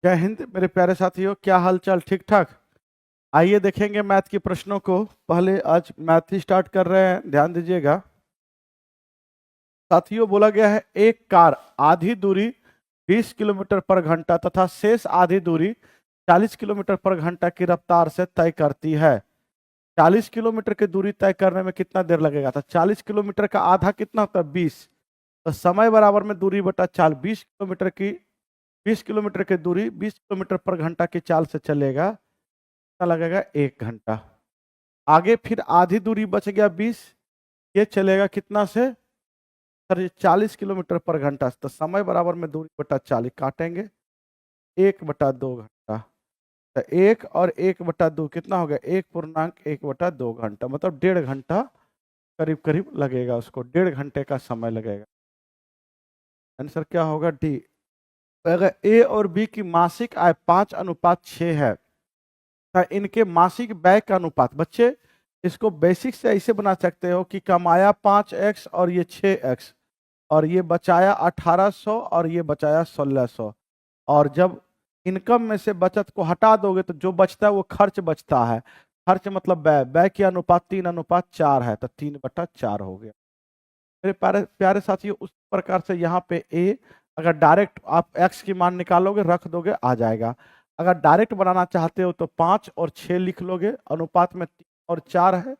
जय हिंद मेरे प्यारे साथियों, क्या हाल चाल? ठीक ठाक। आइए देखेंगे मैथ के प्रश्नों को। पहले आज मैथ ही स्टार्ट कर रहे हैं, ध्यान दीजिएगा साथियों। बोला गया है एक कार आधी दूरी 20 किलोमीटर पर घंटा तथा शेष आधी दूरी 40 किलोमीटर पर घंटा की रफ्तार से तय करती है। 40 किलोमीटर की दूरी तय करने में कितना देर लगेगा? तो 40 किलोमीटर का आधा कितना होता है? 20। तो समय बराबर में दूरी बटा चाल। 20 किलोमीटर की दूरी 20 किलोमीटर पर घंटा की चाल से चलेगा, कितना लगेगा? 1 घंटा। आगे फिर आधी दूरी बच गया 20, ये चलेगा कितना से? सर ये 40 किलोमीटर पर घंटा। तो समय बराबर में दूरी बटा 40 काटेंगे, 1/2 घंटा। तो 1 और 1/2 कितना हो गया? 1.1/2 घंटा, मतलब 1.5 घंटा करीब करीब लगेगा उसको। 1.5 घंटे का समय लगेगा। आंसर क्या होगा? डी। अगर ए और बी की मासिक आय 5:6 है, तो इनके मासिक व्यय का अनुपात, बच्चे इसको बेसिक से ऐसे बना सकते हो कि कमाया 5x और ये 6x, और ये बचाया 1800 और ये बचाया 1600। और जब इनकम में से बचत को हटा दोगे तो जो बचता है वो खर्च बचता है। खर्च मतलब व्यय। व्यय की अनुपात 3:4 है, तो 3/4 हो गया। मेरे प्यारे प्यारे साथियों, उस प्रकार से यहाँ पे ए, अगर डायरेक्ट आप x की मान निकालोगे रख दोगे आ जाएगा। अगर डायरेक्ट बनाना चाहते हो तो 5 और 6 लिख लोगे, अनुपात में 3 और 4 है।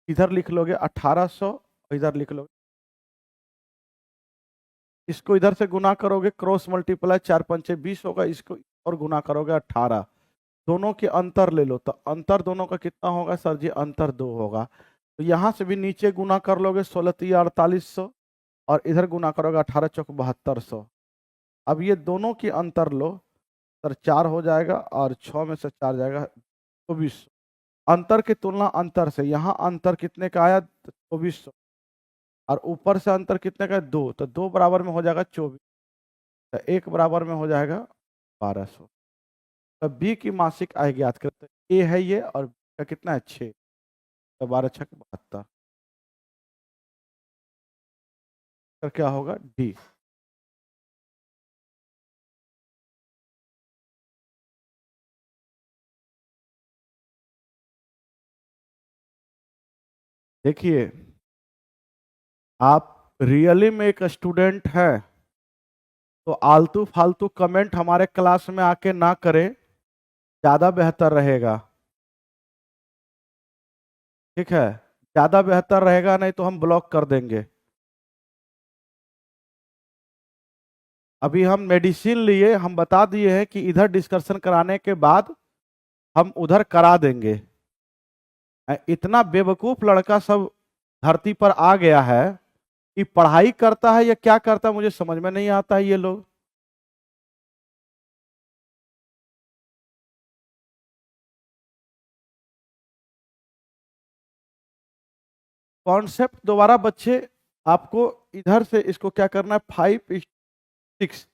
इधर लिख लोगे 1800, इधर लिख लोगे, इसको इधर से गुना करोगे, क्रॉस मल्टीप्लाई 4×5 = 20 होगा। इसको और गुना करोगे 18। दोनों के अंतर ले लो, तो अंतर दोनों का कितना होगा? सर जी अंतर 2 होगा। तो यहां से भी नीचे गुना कर लोगे, 16×3 = 4800, और इधर गुना करोगे 18×4 = 7200। अब ये दोनों की अंतर लो, सर 4 हो जाएगा और 6 में से 4 जाएगा 2400। अंतर की तुलना अंतर से, यहाँ अंतर कितने का आया? 2400। और ऊपर से अंतर कितने का? 2। तो 2 बराबर में हो जाएगा 24, तो 1 बराबर में हो जाएगा 1200। तो बी की मासिक आय ज्ञात करते हैं। ए है ये, और बी का कितना है? 6। तो 12×6 = 72। तो क्या होगा? डी। देखिए, आप रियली में एक स्टूडेंट है तो आलतू फालतू कमेंट हमारे क्लास में आके ना करें, ज्यादा बेहतर रहेगा। ठीक है, ज्यादा बेहतर रहेगा, नहीं तो हम ब्लॉक कर देंगे। अभी हम मेडिसिन लिए, हम बता दिए हैं कि इधर डिस्कशन कराने के बाद हम उधर करा देंगे। इतना बेवकूफ लड़का सब धरती पर आ गया है कि पढ़ाई करता है या क्या करता है मुझे समझ में नहीं आता है। ये लोग कॉन्सेप्ट दोबारा बच्चे, आपको इधर से इसको क्या करना है? 5:6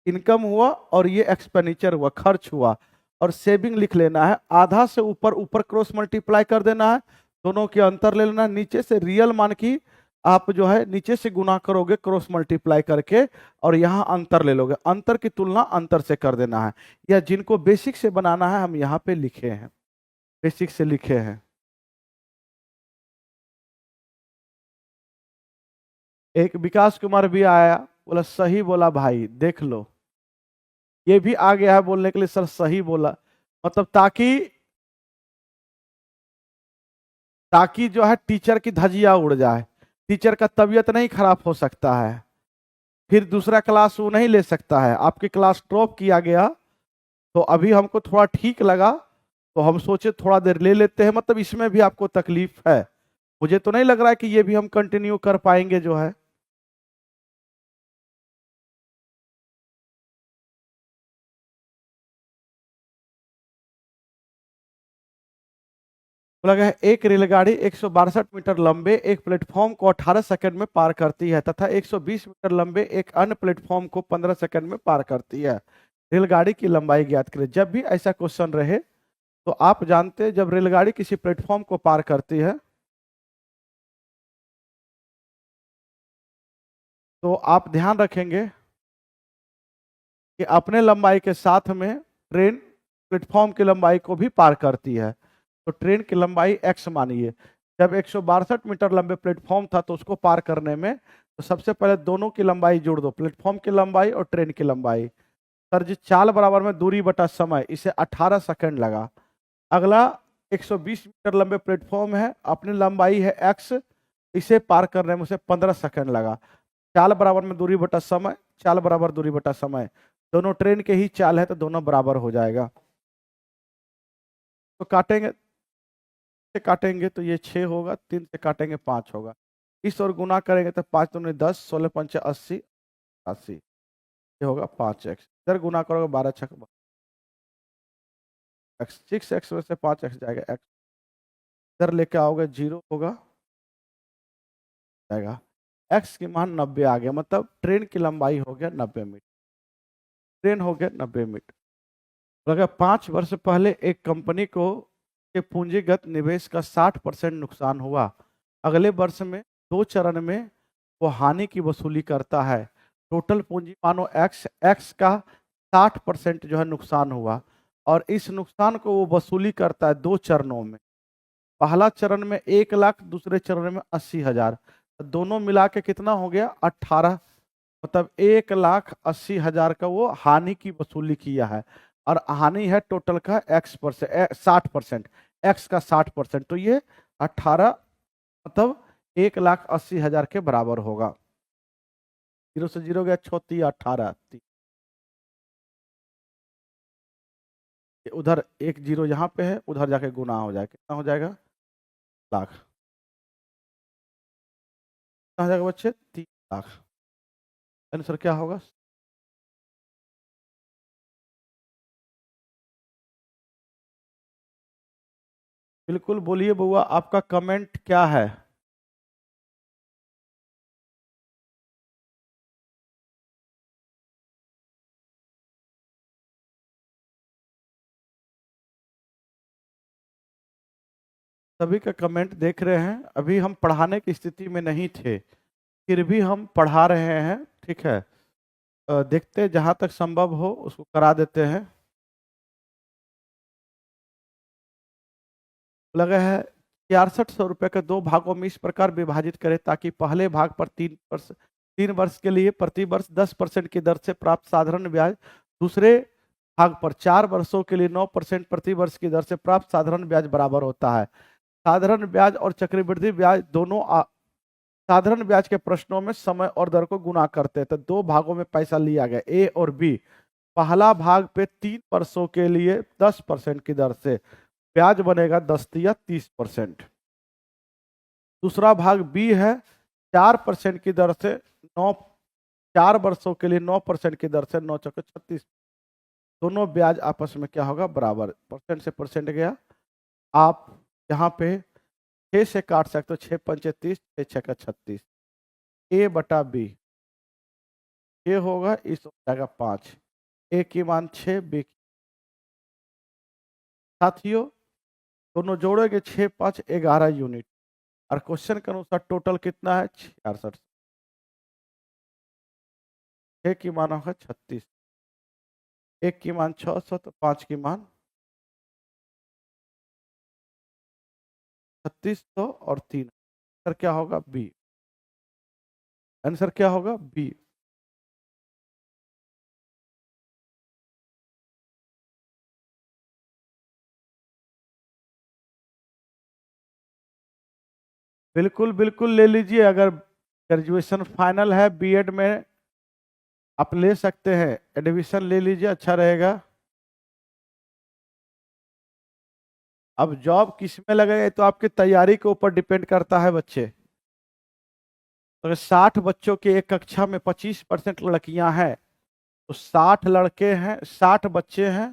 इनकम हुआ और ये एक्सपेंडिचर हुआ, खर्च हुआ, और सेविंग लिख लेना है। आधा से ऊपर ऊपर क्रॉस मल्टीप्लाई कर देना है, दोनों के अंतर ले लेना है। नीचे से रियल मान की आप जो है नीचे से गुना करोगे क्रॉस मल्टीप्लाई करके, और यहाँ अंतर ले लोगे। अंतर की तुलना अंतर से कर देना है। या जिनको बेसिक से बनाना है हम यहाँ पे लिखे हैं, बेसिक से लिखे हैं। एक विकास कुमार भी आया, बोला सही बोला भाई, देख लो। ये भी आ गया है बोलने के लिए, सर सही बोला, मतलब ताकि जो है टीचर की धजिया उड़ जाए। टीचर का तबीयत नहीं खराब हो सकता है, फिर दूसरा क्लास वो नहीं ले सकता है। आपकी क्लास ड्रॉप किया गया तो अभी हमको थोड़ा ठीक लगा, तो हम सोचे थोड़ा देर ले लेते हैं। मतलब इसमें भी आपको तकलीफ है, मुझे तो नहीं लग रहा है कि ये भी हम कंटिन्यू कर पाएंगे जो है। बोला गया है एक रेलगाड़ी 162 मीटर लंबे एक प्लेटफॉर्म को 18 सेकंड में पार करती है तथा 120 मीटर लंबे एक अन्य प्लेटफॉर्म को 15 सेकंड में पार करती है। रेलगाड़ी की लंबाई ज्ञात करें। जब भी ऐसा क्वेश्चन रहे तो आप जानते हैं, जब रेलगाड़ी किसी प्लेटफॉर्म को पार करती है तो आप ध्यान रखेंगे कि अपने लंबाई के साथ में ट्रेन प्लेटफॉर्म की लंबाई को भी पार करती है। तो ट्रेन की लंबाई x मानिए। जब 162 मीटर लंबे प्लेटफॉर्म था तो उसको पार करने में तो सबसे पहले दोनों की लंबाई जोड़ दो, प्लेटफॉर्म की लंबाई और ट्रेन की लंबाई। सर जी, चाल बराबर में दूरी बटा समय, इसे 18 सेकंड लगा। अगला 120 मीटर लंबे प्लेटफॉर्म है, अपनी लंबाई है x, इसे पार करने में उसे 15 सेकंड लगा। चाल बराबर में दूरी बटा समय, चाल बराबर दूरी बटा समय, दोनों ट्रेन के ही चाल है तो दोनों बराबर हो जाएगा। तो काटेंगे, से काटेंगे तो ये 6 होगा, 3 से काटेंगे 5 होगा, इस और गुना करेंगे तो 5 दूनी 10, 16 पंचे 80, 80, ये होगा 5x। इधर गुना करोगे 12 छक x, 6x में से 5x जाएगा x, इधर लेके आओगे 0 होगा जाएगा, x की मान 90 आ गया, मतलब ट्रेन की लंबाई हो गया 90 मीटर, ट्रेन हो गया 90 मीटर। तो अगर 5 वर्ष पहले एक कंपनी को के पूंजीगत निवेश का 60% नुकसान हुआ, अगले वर्ष में 2 चरण में वो हानि की वसूली करता है। टोटल पूंजी मानो x का 60% जो है नुकसान हुआ, और इस नुकसान को वो वसूली करता है 2 चरणों में। पहला चरण में 1 लाख, दूसरे चरण में 80,000, दोनों मिला के कितना हो गया 18, मतलब 1,80,000 का वो हानि की वसूली किया है, और हानि है टोटल का x% 60%, x का 60%, तो ये 18 मतलब 1,80,000 के बराबर होगा। 0 से 0 गया 6 18, उधर 1 0 यहाँ पे है, उधर जाके गुना हो जाएगा, कितना हो जाएगा लाख, कितना हो जाएगा बच्चे 3 लाख। आंसर क्या होगा? बिल्कुल बोलिए बुआ, आपका कमेंट क्या है? सभी का कमेंट देख रहे हैं। अभी हम पढ़ाने की स्थिति में नहीं थे, फिर भी हम पढ़ा रहे हैं, ठीक है। देखते हैं, जहां तक संभव हो उसको करा देते हैं। लगा है 6600 रुपये के 2 भागों में इस प्रकार विभाजित करें ताकि पहले भाग पर 3 वर्ष के लिए प्रति वर्ष 10% की दर से प्राप्त साधारण ब्याज, दूसरे भाग पर 4 वर्षों के लिए 9% प्रति वर्ष की दर से प्राप्त साधारण ब्याज बराबर होता है। साधारण ब्याज और चक्रवृद्धि ब्याज दोनों साधारण ब्याज के प्रश्नों में समय और दर को गुना करते हैं, तो 2 भागों में पैसा लिया गया, ए और बी। पहला भाग पे 3 वर्षों के लिए 10% की दर से ब्याज बनेगा 10 या 30%। दूसरा भाग बी है 4% की दर से 4 वर्षों के लिए 9% की दर से 9 चौके 36, दोनों ब्याज आपस में क्या होगा बराबर, परसेंट से परसेंट गया। आप यहाँ पे 6 से काट सकते हो, 6 पंचे 30, 6 छः का 36, ए बटा बी, ये होगा, इस हो जाएगा 5, ए की मान 6, बी की। साथियों दोनों जोड़ेंगे 6 5 11 यूनिट, और क्वेश्चन के अनुसार टोटल कितना है 66, 6 की मान होगा 36, 1 की मान 600, तो 5 की मान 3600 और 3, आंसर क्या होगा बी, आंसर क्या होगा बी। बिल्कुल बिल्कुल ले लीजिए, अगर ग्रेजुएशन फाइनल है बीएड में आप ले सकते हैं, एडमिशन ले लीजिए, अच्छा रहेगा। अब जॉब किस में लगेगा तो आपकी तैयारी के ऊपर डिपेंड करता है बच्चे। अगर 60 बच्चों की एक कक्षा में 25% लड़कियां हैं, तो 60 लड़के हैं, 60 बच्चे हैं,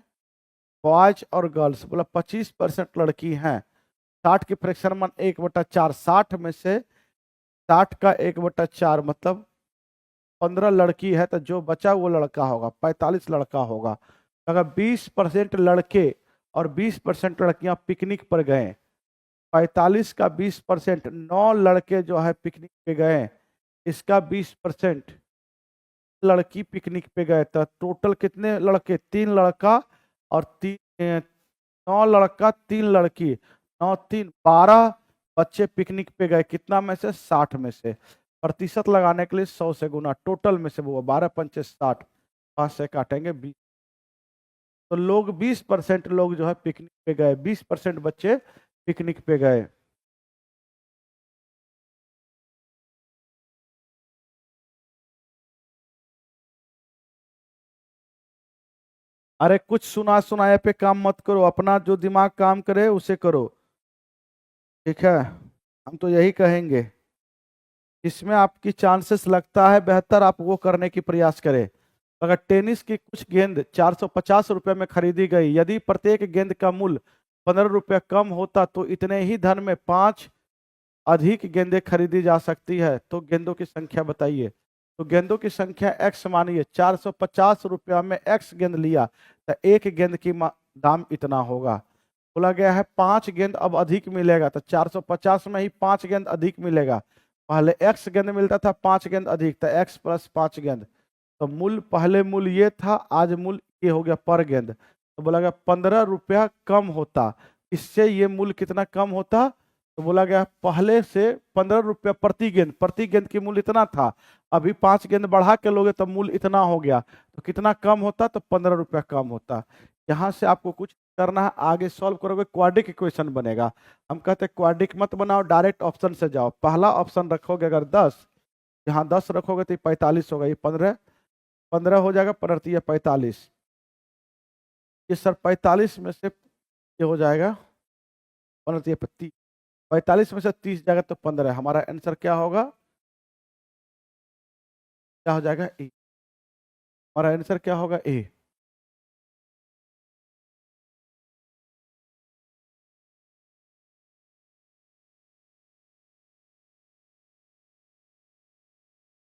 बॉयज और गर्ल्स, मतलब 25% लड़की हैं। 60 की फ्रैक्शन मान 1/4, 60 में से 60 का 1/4 मतलब 15 लड़की है, तो जो बचा वो लड़का होगा, 45 लड़का होगा। अगर 20% लड़के और 20% लड़कियां पिकनिक पर गए, 45 का 20%, 9 लड़के जो है पिकनिक पे गए, इसका 20%, लड़की पिकनिक पे गए, तो टोटल कितने लड़के? 3 लड़का और 9 लड़का 3 लड़की, 9 3 12 बच्चे पिकनिक पे गए। कितना में से? 60 में से। प्रतिशत लगाने के लिए 100 से गुना, टोटल में से वो 12 पंचे 60, 5 से काटेंगे 20। तो लोग 20% लोग जो है पिकनिक पे गए, 20% बच्चे पिकनिक पे गए। अरे कुछ सुना सुनाए पे काम मत करो, अपना जो दिमाग काम करे उसे करो, ठीक है? हम तो यही कहेंगे, इसमें आपकी चांसेस लगता है बेहतर, आप वो करने की प्रयास करें। अगर टेनिस की कुछ गेंद 450 रुपए में खरीदी गई, यदि प्रत्येक गेंद का मूल्य 15 रुपये कम होता तो इतने ही धन में 5 अधिक गेंदें खरीदी जा सकती है। तो गेंदों की संख्या बताइए। तो गेंदों की संख्या x मानिए, 450 रुपया में x गेंद लिया तो एक गेंद की दाम इतना होगा। बोला गया है 5 गेंद अब अधिक मिलेगा, तो 450 में ही 5 गेंद अधिक मिलेगा। पहले x गेंद मिलता था, 5 गेंद अधिक, तो x प्लस 5 गेंद। तो मूल्य, पहले मूल्य ये था, आज मूल्य ये हो गया पर गेंद। तो बोला गया 15 रुपया कम होता, इससे ये मूल्य कितना कम होता? तो बोला गया पहले से 15 रुपया प्रति गेंद की मूल्य इतना था, अभी 5 गेंद बढ़ा के लोगे तो मूल्य इतना हो गया, तो कितना कम होता? तो 15 रुपया कम होता। यहाँ से आपको कुछ करना है, आगे सॉल्व करोगे क्वाड्रिक इक्वेशन बनेगा। हम कहते हैं क्वाड्रिक मत बनाओ, डायरेक्ट ऑप्शन से जाओ। पहला ऑप्शन रखोगे अगर 10, यहाँ 10 रखोगे तो 45 होगा, ये 15 15 हो जाएगा, 15 45। ये सर 45 में से ये हो जाएगा 15 30, 45 में से 30 जाएगा तो 15। हमारा आंसर क्या होगा? क्या हो जाएगा? ए। हमारा आंसर क्या होगा? ए।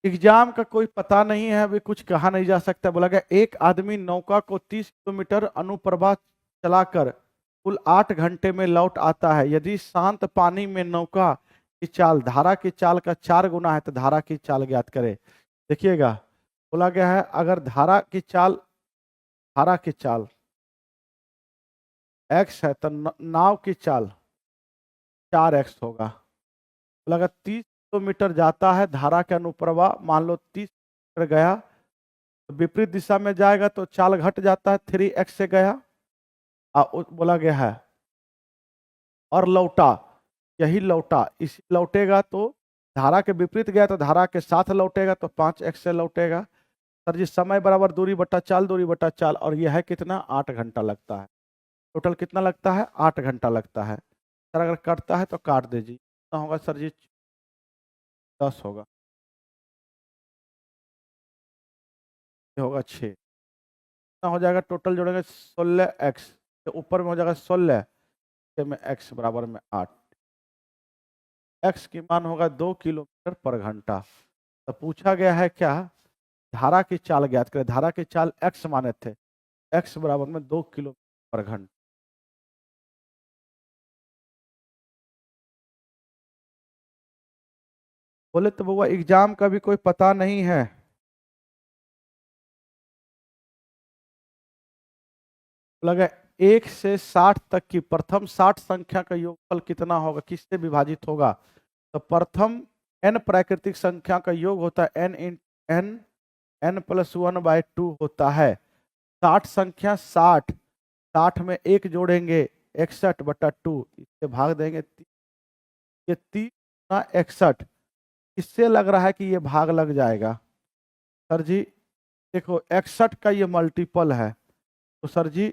एग्जाम का कोई पता नहीं है, अभी कुछ कहा नहीं जा सकता। बोला गया एक आदमी नौका को 30 किलोमीटर अनुप्रवाह चलाकर कुल 8 घंटे में लौट आता है। यदि शांत पानी में नौका की चाल धारा की चाल का 4 गुना है तो धारा की चाल ज्ञात करे। देखिएगा, बोला गया है अगर धारा की चाल x है तो नाव की चाल 4x होगा। बोला गया 30 किलोमीटर जाता है धारा के अनुप्रवाह, मान लो 30 किलोमीटर गया, तो विपरीत दिशा में जाएगा तो चाल घट जाता है, 3x से गया। बोला गया है और लौटा, यही लौटा, इसी लौटेगा तो धारा के विपरीत गया तो धारा के साथ लौटेगा तो 5x से लौटेगा। सर जी समय बराबर दूरी बटा चाल, दूरी बटा चाल, और यह है कितना? 8 घंटा लगता है। टोटल कितना लगता है? 8 घंटा लगता है। सर अगर कटता है तो काट दीजिए, कितना होगा सर जी? 10 होगा, ये होगा 6, कितना हो जाएगा? टोटल जोड़ेंगे 16x, तो ऊपर में हो जाएगा 16 में x बराबर में 8। x की मान होगा 2 किलोमीटर पर घंटा। तो पूछा गया है क्या? धारा की चाल ज्ञात करें। धारा की चाल x माने थे, x बराबर में 2 किलोमीटर पर घंटा। बोले तो बउआ एग्जाम का भी कोई पता नहीं है। लगा 1 से 60 तक की प्रथम 60 संख्या का योगफल कितना होगा, किससे विभाजित होगा? तो प्रथम n प्राकृतिक संख्या का योग होता है n इन n, n प्लस 1/2 होता है। 60 संख्या 60, 60 में 1 जोड़ेंगे 61/2, इससे भाग देंगे, ये 30 गुना 61। इससे लग रहा है कि ये भाग लग जाएगा। सर जी देखो 61 का ये मल्टीपल है, तो सर जी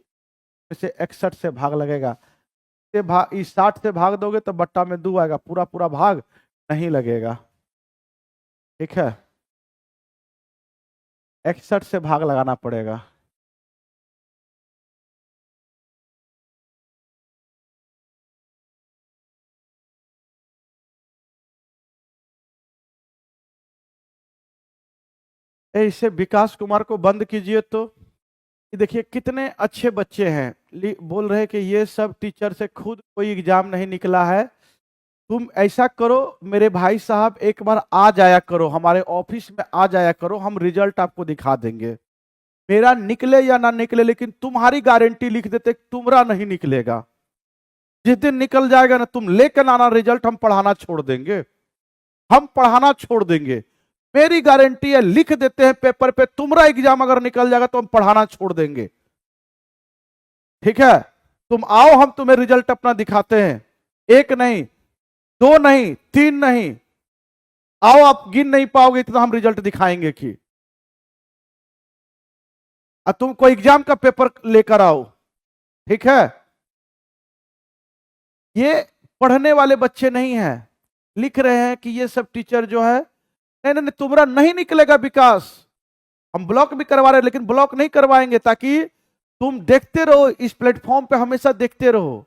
इसे 61 से भाग लगेगा। इस 60 से भाग दोगे तो बट्टा में 2 आएगा, पूरा पूरा भाग नहीं लगेगा, ठीक है? 61 से भाग लगाना पड़ेगा। इसे विकास कुमार को बंद कीजिए। तो ये देखिए कितने अच्छे बच्चे हैं, बोल रहे हैं कि ये सब टीचर से खुद कोई एग्जाम नहीं निकला है, तुम ऐसा करो मेरे भाई साहब, एक बार आ जाया करो हमारे ऑफिस में, आ जाया करो, हम रिजल्ट आपको दिखा देंगे। मेरा निकले या ना निकले, लेकिन तुम्हारी गारंटी लिख देते, तुम्हारा नहीं निकलेगा। जिस दिन निकल जाएगा ना, तुम लेकर आना रिजल्ट, हम पढ़ाना छोड़ देंगे, हम पढ़ाना छोड़ देंगे। मेरी गारंटी है, लिख देते हैं पेपर पे, तुम्हारा एग्जाम अगर निकल जाएगा तो हम पढ़ाना छोड़ देंगे। ठीक है, तुम आओ, हम तुम्हें रिजल्ट अपना दिखाते हैं। एक नहीं, दो नहीं, तीन नहीं, आओ, आप गिन नहीं पाओगे इतना हम रिजल्ट दिखाएंगे कि तुम कोई एग्जाम का पेपर लेकर आओ। ठीक है, ये पढ़ने वाले बच्चे नहीं हैं, लिख रहे हैं कि ये सब टीचर जो है, नहीं नहीं, तुम्हारा नहीं निकलेगा विकास, हम ब्लॉक भी करवा रहे हैं, लेकिन ब्लॉक नहीं करवाएंगे, ताकि तुम देखते रहो इस प्लेटफॉर्म पे, हमेशा देखते रहो।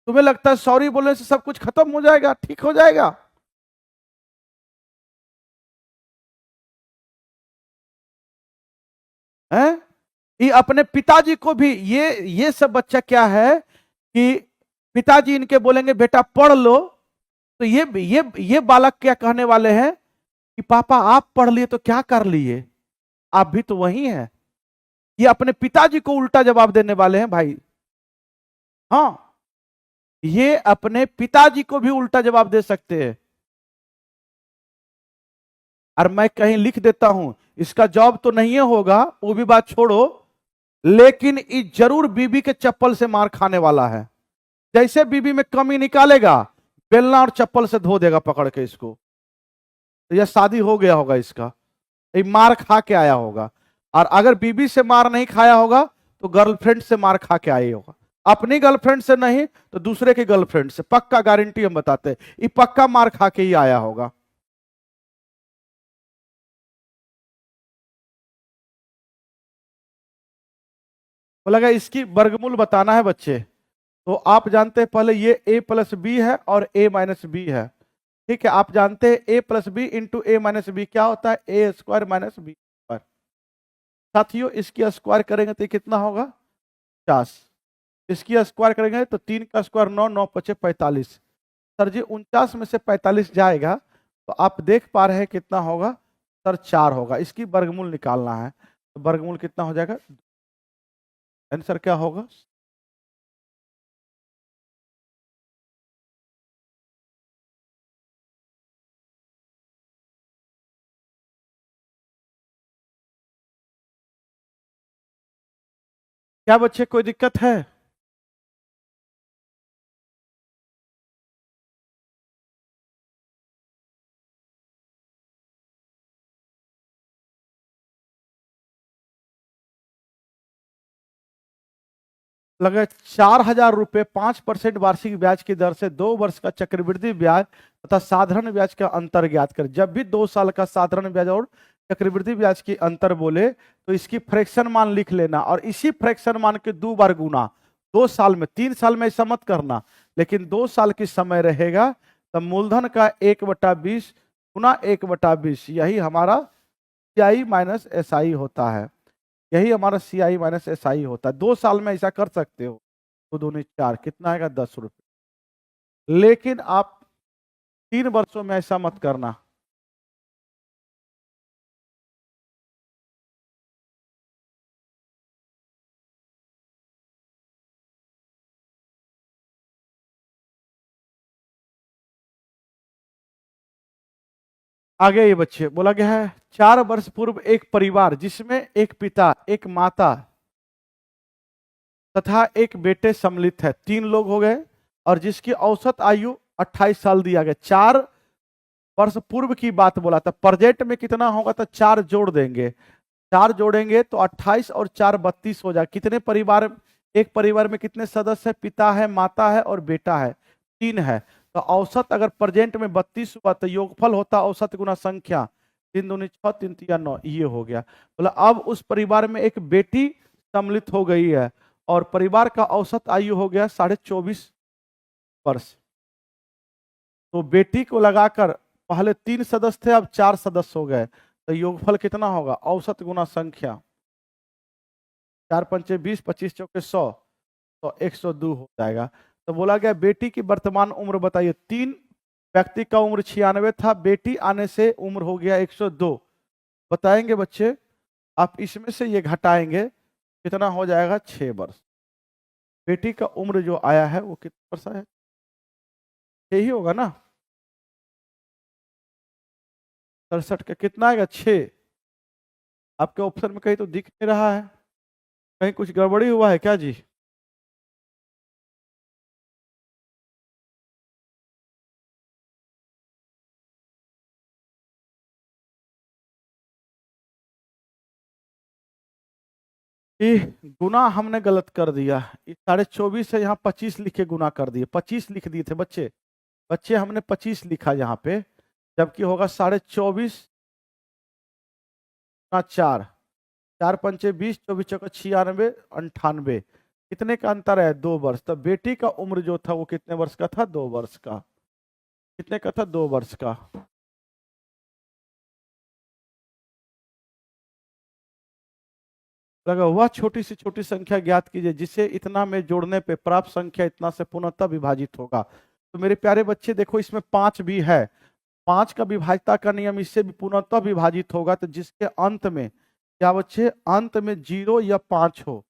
तुम्हें लगता है सॉरी बोलने से सब कुछ खत्म हो जाएगा, ठीक हो जाएगा? हैं? ये अपने पिताजी को भी, ये सब बच्चा क्या है कि पिताजी इनके बोलेंगे बेटा पढ़ लो, तो ये बालक क्या कहने वाले हैं कि पापा आप पढ़ लिए तो क्या कर लिए, आप भी तो वही हैं। ये अपने पिताजी को उल्टा जवाब देने वाले हैं भाई। हाँ, ये अपने पिताजी को भी उल्टा जवाब दे सकते हैं। और मैं कहीं लिख देता हूं, इसका जॉब तो नहीं होगा, वो भी बात छोड़ो, लेकिन ये जरूर बीबी के चप्पल से मार खाने वाला है। जैसे बीबी में कमी निकालेगा, बेलना और चप्पल से धो देगा पकड़ के इसको। तो यह शादी हो गया होगा इसका, ये मार खा के आया होगा। और अगर बीबी से मार नहीं खाया होगा तो गर्लफ्रेंड से मार खा के आया होगा। अपनी गर्लफ्रेंड से नहीं तो दूसरे की गर्लफ्रेंड से, पक्का गारंटी हम बताते हैं, ये पक्का मार खा के ही आया होगा। बोला गया इसकी वर्गमूल बताना है बच्चे, तो आप जानते हैं पहले ये a प्लस बी है और a माइनस बी है। ठीक है, आप जानते हैं a plus B into A minus B क्या होता है, A square minus B square. साथियों इसकी स्क्वायर करेंगे तो कितना होगा, 50। इसकी स्क्वायर करेंगे तो 3 का स्क्वायर 9, 9 पचे 45। सर जी 49 में से 45 जाएगा तो आप देख पा रहे हैं कितना होगा, सर 4 होगा। इसकी वर्गमूल निकालना है, तो वर्गमूल कितना हो जाएगा, आंसर क्या होगा, क्या बच्चे कोई दिक्कत है? लगे 4,000 रुपए 5% वार्षिक ब्याज की दर से 2 वर्ष का चक्रवृद्धि ब्याज तथा साधारण ब्याज का अंतर ज्ञात कर। जब भी 2 साल का साधारण ब्याज और चक्रवृद्धि ब्याज की अंतर बोले तो इसकी फ्रैक्शन मान लिख लेना, और इसी फ्रैक्शन मान के 2 बार गुना। 2 साल में, 3 साल में ऐसा मत करना, लेकिन 2 साल की समय रहेगा, तब मूलधन का 1/20 गुना 1/20, यही हमारा CI माइनस SI होता है। यही हमारा CI माइनस SI होता है। 2 साल में ऐसा कर सकते हो, तो दूनी 4, कितना आएगा 10 रुपये। लेकिन आप 3 वर्षों में ऐसा मत करना। आगे ये बच्चे बोला गया है, 4 वर्ष पूर्व एक परिवार जिसमें एक पिता, एक माता तथा एक बेटे सम्मिलित है, 3 लोग हो गए, और जिसकी औसत आयु 28 साल दिया गया। 4 वर्ष पूर्व की बात बोला था, प्रेजेंट में कितना होगा, तो 4 जोड़ देंगे, 4 जोड़ेंगे तो 28 और 4 32 हो जाए। कितने परिवार, एक परिवार में कितने सदस्य है, पिता है, माता है और बेटा है, 3 है। तो औसत अगर प्रेजेंट में 32 हुआ तो योगफल होता औसत गुना संख्या, 3 दूनी 6, 3 तिया 9, ये हो गया। बोला अब उस परिवार में एक बेटी सम्मिलित हो गई है और परिवार का औसत आयु हो गया 24.5 वर्ष। तो बेटी को लगाकर पहले 3 सदस्य थे, अब 4 सदस्य हो गए, तो योगफल कितना होगा, औसत गुना संख्या, 4 पंचे 20, 25 चौके 100, तो 102 हो जाएगा। तो बोला गया बेटी की वर्तमान उम्र बताइए। 3 व्यक्ति का उम्र 96 था, बेटी आने से उम्र हो गया 102। बताएंगे बच्चे, आप इसमें से ये घटाएंगे कितना हो जाएगा, 6 वर्ष। बेटी का उम्र जो आया है वो कितना वर्ष आया, 6 ही होगा ना। 67 का कितना आएगा, 6। आपके ऑप्शन में कहीं तो दिख नहीं रहा है, कहीं कुछ गड़बड़ी हुआ है क्या जी। ये गुना हमने गलत कर दिया। 24.5 से यहाँ 25 लिखे गुना कर दिए, 25 लिख दिए थे बच्चे। बच्चे हमने 25 लिखा यहाँ पे, जबकि होगा 24.5 ना 4, 4 पंचे 20, 24 चौका 96, 98। कितने का अंतर है, 2 वर्ष। तो बेटी का उम्र जो था वो कितने वर्ष का था, 2 वर्ष का। कितने का था, 2 वर्ष का। लगा वह छोटी से छोटी संख्या ज्ञात कीजिए जिसे इतना में जोड़ने पे प्राप्त संख्या इतना से पुनः विभाजित होगा। तो मेरे प्यारे बच्चे देखो, इसमें 5 भी है। 5 का विभाज्यता का नियम इससे भी पुनः विभाजित होगा। तो जिसके अंत में क्या बच्चे, अंत में 0 या 5 हो,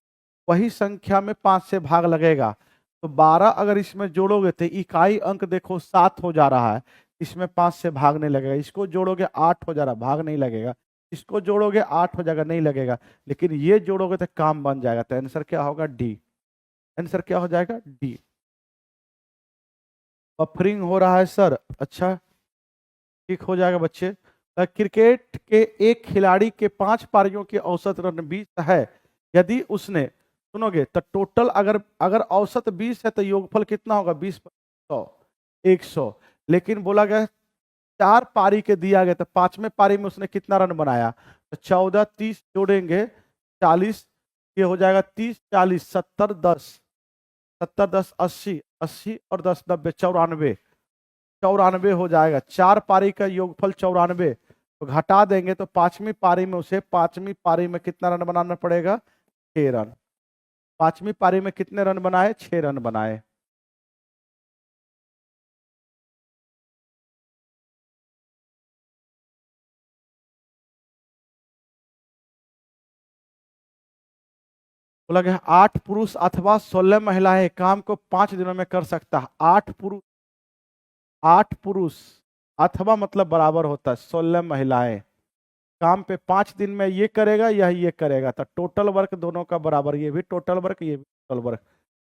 वही संख्या में 5 से भाग लगेगा। तो 12 अगर इसमें जोड़ोगे तो इकाई अंक देखो 7 हो जा रहा है, इसमें 5 से भाग नहीं लगेगा। इसको जोड़ोगे 8 हो जा रहा, भाग नहीं लगेगा। इसको जोड़ोगे 8 हो जाएगा, नहीं लगेगा। लेकिन ये जोड़ोगे तो काम बन जाएगा। तो आंसर क्या होगा, डी। आंसर क्या हो जाएगा, डी। बफरिंग हो रहा है सर, अच्छा ठीक हो जाएगा बच्चे। क्रिकेट के एक खिलाड़ी के 5 पारियों की औसत रन 20 है। यदि उसने, सुनोगे तो टोटल, अगर अगर औसत 20 है तो योगफल कितना होगा, 20 100, 100। लेकिन बोला गया 4 पारी के दिया गया, तो 5वें पारी में उसने कितना रन बनाया। तो 14, 30 जोड़ेंगे 40, ये हो जाएगा 30, 40, 70, 10, 70, 10, 80, 80 और 10, 90, 94, 94 हो जाएगा। 4 पारी का योगफल 94, तो घटा देंगे तो 5वीं पारी में उसे, 5वीं पारी में कितना रन बनाना पड़ेगा, 6 रन। 5वीं पारी में कितने रन बनाए, 6 रन बनाए। बोला गया 8 पुरुष अथवा 16 महिलाएं काम को 5 दिनों में कर सकता है। 8 पुरुष अथवा मतलब बराबर होता है 16 महिलाएं काम पे 5 दिन में ये करेगा या ये करेगा। तो टोटल वर्क दोनों का बराबर, ये भी टोटल वर्क, ये भी टोटल वर्क।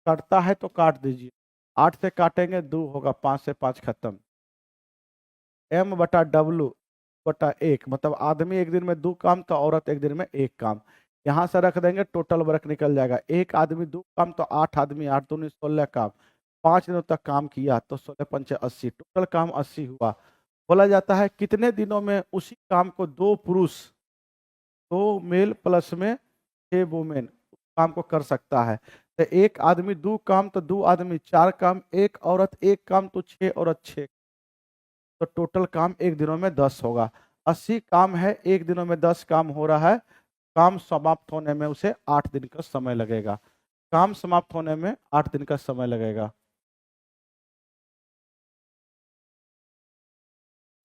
कटता है तो काट दीजिए, 8 से काटेंगे 2 होगा, 5 से 5 खत्म। M/W/1, मतलब आदमी एक दिन में 2 काम तो औरत एक दिन में 1 काम। यहां से रख देंगे, टोटल वर्क निकल जाएगा। एक आदमी 2 काम तो 8 आदमी, 8 दूनी 16 काम, 5 दिनों तक काम किया तो 16 पंचे 80, टोटल काम 80 हुआ। बोला जाता है कितने दिनों में उसी काम को 2 पुरुष, 2 मेल प्लस में 6 वुमेन काम को कर सकता है। तो एक आदमी 2 काम तो 2 आदमी 4 काम, एक औरत 1 काम तो 6 औरत 6, तो टोटल काम एक दिनों में 10 होगा। 80 काम है, एक दिनों में 10 काम हो रहा है। काम समाप्त होने में उसे 8 दिन का समय लगेगा। काम समाप्त होने में 8 दिन का समय लगेगा।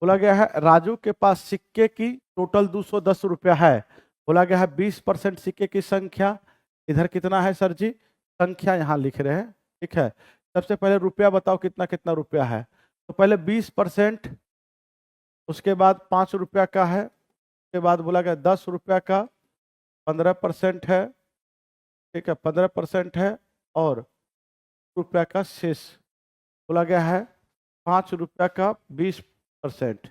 बोला गया है राजू के पास सिक्के की टोटल 210 रुपया है। बोला गया है 20% सिक्के की संख्या, इधर कितना है सर जी, संख्या यहाँ लिख रहे हैं, ठीक है। सबसे पहले रुपया बताओ कितना कितना रुपया है। तो पहले 20%, उसके बाद 5 रुपया का है, उसके बाद बोला गया 10 रुपया का, 15% है, ठीक है, 15% है, और रुपया का शेष। बोला गया है 5 रुपया का 20%,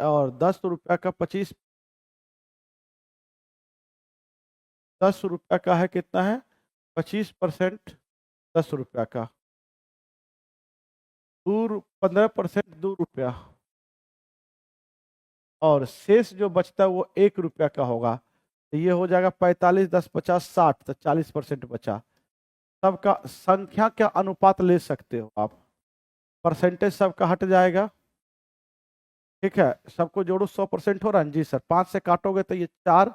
और 10 रुपया का 25, 10 रुपया का है कितना है, 25%, 10 रुपया का, 15% 2 रुपया, और शेष जो बचता है वो 1 रुपया का होगा। तो ये हो जाएगा 45, 10, 50, 60, तो 40% बचा। सबका संख्या का अनुपात ले सकते हो आप, परसेंटेज सबका हट जाएगा, ठीक है। सबको जोड़ो, 100% हो रहा है जी सर। 5 से काटोगे तो ये 4,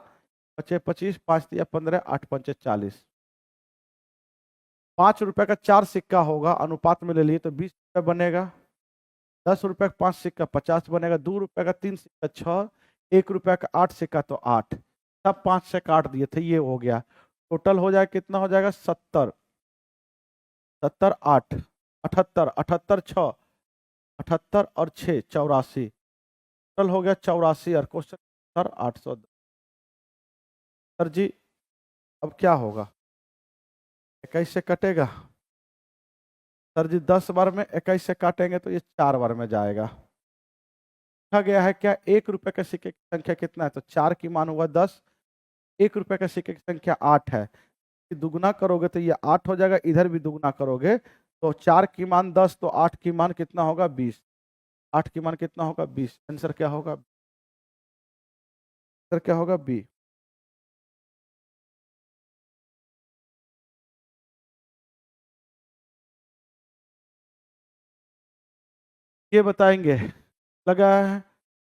5 25, 5 या 15, 8 पंचे 40, ₹5 का 4 सिक्का होगा, अनुपात में ले लिए तो 20 रुपये बनेगा। ₹10 का 5 सिक्का 50 बनेगा। ₹2 का 3 सिक्का 6, ₹1 का 8 सिक्का तो 8, सब 5 से काट दिए थे, ये हो गया। टोटल हो जाएगा कितना हो जाएगा? 70, 70 8 78, 78 6, 78 और 6 84, टोटल हो गया 84। और क्वेश्चन सर 800। सर जी अब क्या होगा? 21 से कटेगा। सर जी 10 बार में 21 से काटेंगे तो ये 4 बार में जाएगा। पूछा गया है क्या ₹1 के सिक्के की संख्या कितना है? तो 4 की मान हुआ 10, ₹1 के सिक्के की संख्या 8 है। दुगुना करोगे तो ये 8 हो जाएगा, इधर भी दुगुना करोगे तो 4 की मान 10, तो 8 की मान कितना होगा? 20। 8 की मान कितना होगा? 20। आंसर क्या होगा? आंसर क्या होगा? बी। ये बताएंगे लगा है।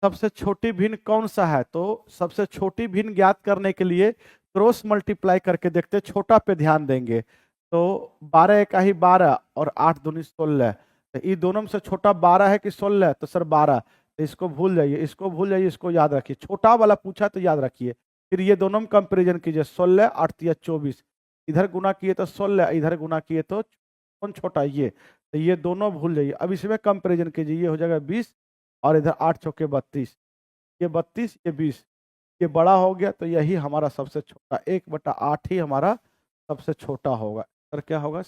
सबसे छोटी भिन्न कौन सा है? तो सबसे छोटी भिन्न ज्ञात करने के लिए क्रॉस मल्टीप्लाई करके देखते, छोटा पे ध्यान देंगे। तो 12 एका ही 12 और 8 दूनी 16, तो ये दोनों में से छोटा 12 है कि 16 है? तो सर 12, तो इसको भूल जाइए, इसको भूल जाइए, इसको याद रखिए। छोटा वाला पूछा तो याद रखिए। फिर ये दोनों में कंपेरिजन कीजिए, 16 8 या 24, इधर गुना किए तो 16, इधर गुना किए तो कौन छोटा? ये, तो ये दोनों भूल जाइए। अब इसमें कंपेरिजन कीजिए, ये हो जाएगा 20 और इधर 8 चौके 32, ये 32 ये 20, ये बड़ा हो गया, तो यही हमारा सबसे छोटा 1/8 ही हमारा सबसे छोटा होगा। आंसर क्या होगा?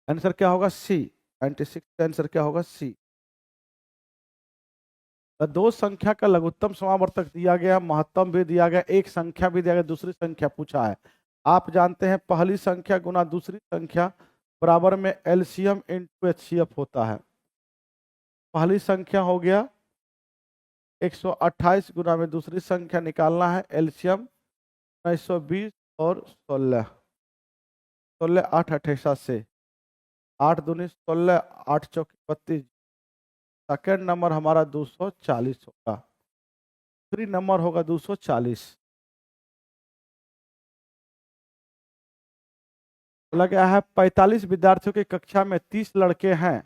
आंसर क्या होगा? सी। 96 का आंसर क्या होगा? सी। दो संख्या का लघुत्तम समावर्तक दिया गया, महत्तम भी दिया गया, एक संख्या भी दिया गया, दूसरी संख्या पूछा है। आप जानते हैं पहली संख्या गुना दूसरी संख्या बराबर में एलसीएम इंटू एचसीएफ होता है। पहली संख्या हो गया 128 गुना में दूसरी संख्या निकालना है, एलसीएम 1920 और 16, 16 8 28 से 8 दूनी 16, 8 चौकी 32। सेकेंड नंबर हमारा 240 होगा, थ्री नंबर होगा 240। बोला गया है 45 विद्यार्थियों की कक्षा में 30 लड़के हैं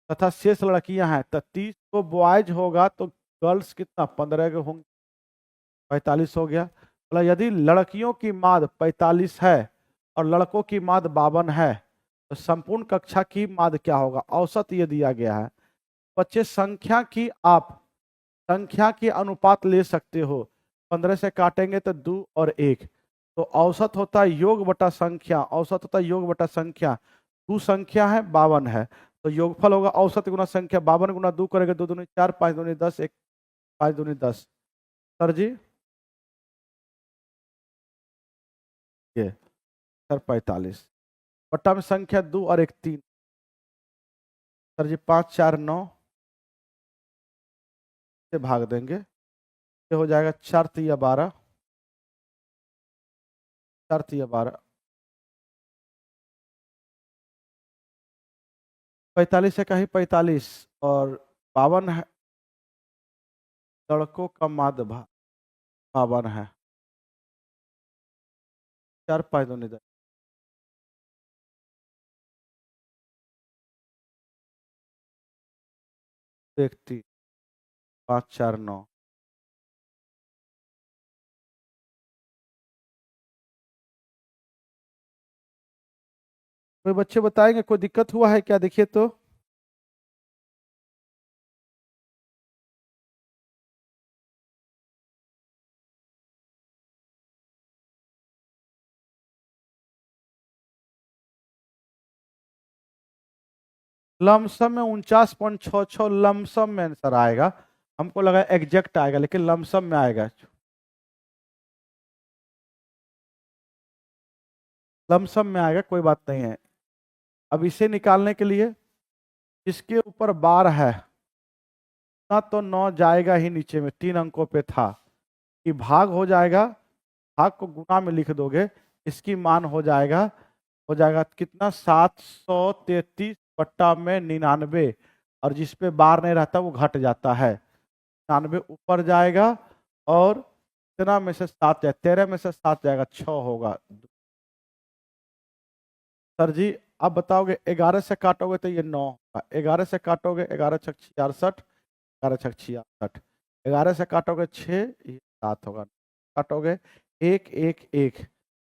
तथा शेष लड़कियां हैं, तो 30 को बॉयज होगा तो गर्ल्स कितना? 15 के होंगे, 45 हो गया। बोला यदि लड़कियों की माद 45 है और लड़कों की माद 52 है तो संपूर्ण कक्षा की माद क्या होगा? औसत ये दिया गया है। बच्चे संख्या की अनुपात ले सकते हो, 15 से काटेंगे तो 2 और 1, तो औसत होता है योग बटा संख्या, औसत होता है योग बटा संख्या। 2 संख्या है 52 है, तो योगफल होगा औसत गुना संख्या, 52 गुना 2 करेंगे 2 दूनी 4, 5 दूनी 10, 1 5 दूनी 10। सर जी ये सर 45 बट्टा में संख्या 2 और 1 3। सर जी 5 4 9 से भाग देंगे, ये हो जाएगा 4 3 12, 4 3 12, 45 से कहीं 45 और 52 है, लड़कों का माद 52 है, 4 5 दूनी 10, 1 3 5 4 9। कोई बच्चे बताएंगे कोई दिक्कत हुआ है क्या? देखिए तो लमसम में 49.66 लमसम में आंसर आएगा। हमको लगा एग्जैक्ट आएगा, लेकिन लमसम में आएगा, लमसम में आएगा, कोई बात नहीं है। अब इसे निकालने के लिए इसके ऊपर बार है ना, तो 9 जाएगा ही नीचे में, 3 अंकों पे था कि भाग हो जाएगा, भाग को गुना में लिख दोगे, इसकी मान हो जाएगा कितना? 733 बट्टा में 99, और जिस पे बार नहीं रहता वो घट जाता है, 99 ऊपर जाएगा और इतना में से 7 जाए, 13 में से 7 जाएगा, 6 होगा। सर जी आप बताओगे 11 से काटोगे तो ये 9 होगा, 11 से काटोगे 11 छक 66, 11 छक 66, 11 से काटोगे 6, ये 7 होगा, काटोगे 1 1 1,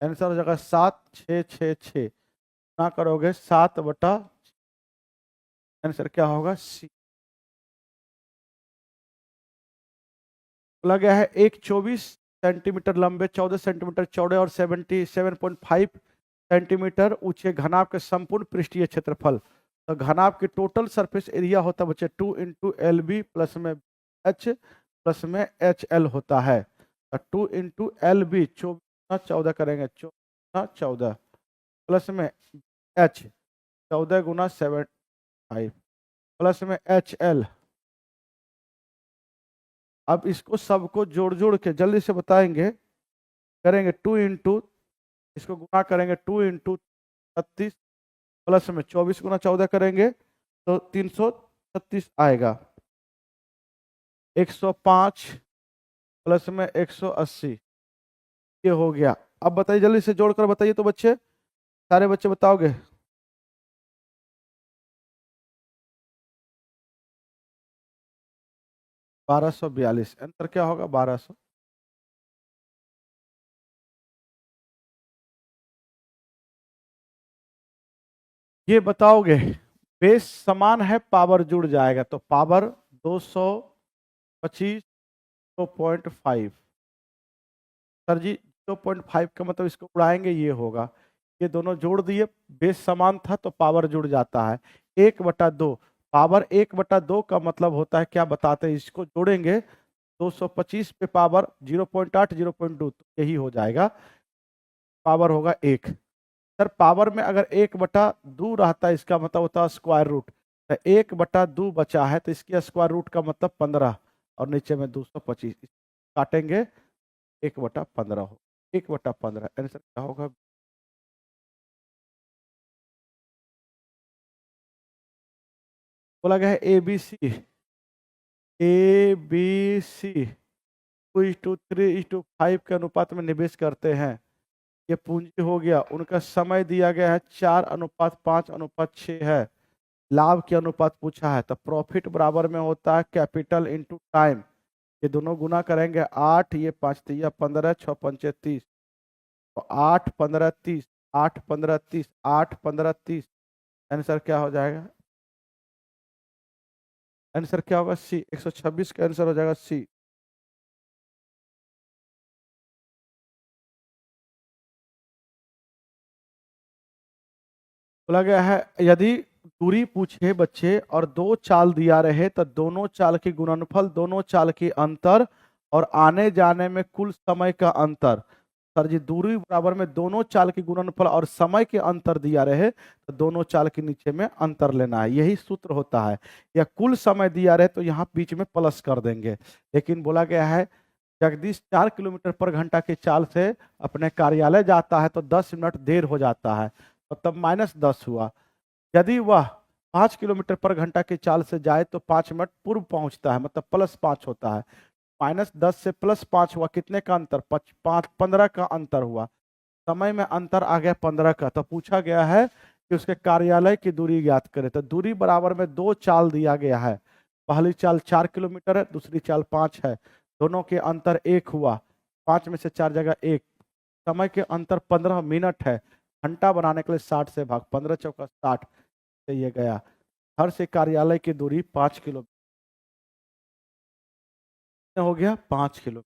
आंसर हो जाएगा 7 6 6 6, ना करोगे 7 बटा, आंसर क्या होगा सी। बोला गया है एक 24 सेंटीमीटर लंबे, 14 सेंटीमीटर चौड़े और 77.5 सेंटीमीटर ऊंचे घनाभ के संपूर्ण पृष्ठीय क्षेत्रफल। तो घनाभ की टोटल सरफेस एरिया होता है बच्चे 2 इंटू एल बी प्लस में एच प्लस में एच एल होता है। तो 2 इंटू एल बी 14 करेंगे, 14 प्लस में एच 14 गुना 75 प्लस में एच एल। अब इसको सबको जोड़ जोड़ के जल्दी से बताएंगे, करेंगे 2 इंटू, इसको गुना करेंगे 2 इंटू 36 प्लस में 24 गुना 14 करेंगे तो 336 आएगा, 105 प्लस में 180, ये हो गया। अब बताइए जल्दी से जोड़कर बताइए तो बच्चे, सारे बच्चे बताओगे। बारह सौ बयालीस, आंसर क्या होगा 1200। ये बताओगे बेस समान है, पावर जुड़ जाएगा, तो पावर 225 0.5, सर जी 0.5 का मतलब इसको उड़ाएंगे ये होगा, ये दोनों जोड़ दिए, बेस समान था तो पावर जुड़ जाता है, 1/2, पावर 1/2 का मतलब होता है क्या बताते हैं, इसको जोड़ेंगे 225 पे पावर 0.8 0.2 तो यही हो जाएगा, पावर होगा 1। सर पावर में अगर 1/2 रहता है इसका मतलब होता है स्क्वायर रूट, तो 1/2 बचा है तो इसकी स्क्वायर रूट का मतलब 15 और नीचे में 225 काटेंगे, 1/15 हो, 1/15 आंसर क्या होगा। बोला गया है ABC, ABC 2:3:5 के अनुपात में निवेश करते हैं, ये पूंजी हो गया, उनका समय दिया गया है 4:5:6 है, लाभ के अनुपात पूछा है, तो प्रॉफिट बराबर में होता है कैपिटल इनटू टाइम, ये दोनों गुना करेंगे 8, ये 5 तिया 15, 6 पंचे 30, तो 8 15 30, 8 15 30, 8 15 30, आंसर क्या हो जाएगा, आंसर क्या होगा सी, 126 का आंसर हो जाएगा सी। बोला गया है यदि दूरी पूछे बच्चे और दो चाल दिया रहे तो दोनों चाल की गुणनफल, दोनों चाल की अंतर और आने जाने में कुल समय का अंतर, सर जी दूरी बराबर में दोनों चाल की गुणनफल और समय के अंतर दिया रहे तो दोनों चाल के नीचे में अंतर लेना है, यही सूत्र होता है, या कुल समय दिया रहे तो यहाँ बीच में प्लस कर देंगे। लेकिन बोला गया है जगदीश 4 किलोमीटर पर घंटा की चाल से अपने कार्यालय जाता है तो 10 मिनट देर हो जाता है, तो तब -10 हुआ, यदि वह 5 किलोमीटर पर घंटा की चाल से जाए तो 5 मिनट पूर्व पहुंचता है, मतलब +5 होता है, -10 से +5 हुआ, कितने का अंतर, 15 का अंतर हुआ, समय में अंतर आ गया 15 का, तो पूछा गया है कि उसके कार्यालय की दूरी ज्ञात करें, तो दूरी बराबर में दो चाल दिया गया है, पहली चाल 4 किलोमीटर है, दूसरी चाल 5 है, दोनों के अंतर 1 हुआ, 5 में से 4 जगह 1, समय के अंतर 15 मिनट है, घंटा बनाने के लिए 60 से भाग, 15 चौका 60 से ये गया, घर से कार्यालय की दूरी 5 किलोमीटर हो गया, 5 किलो।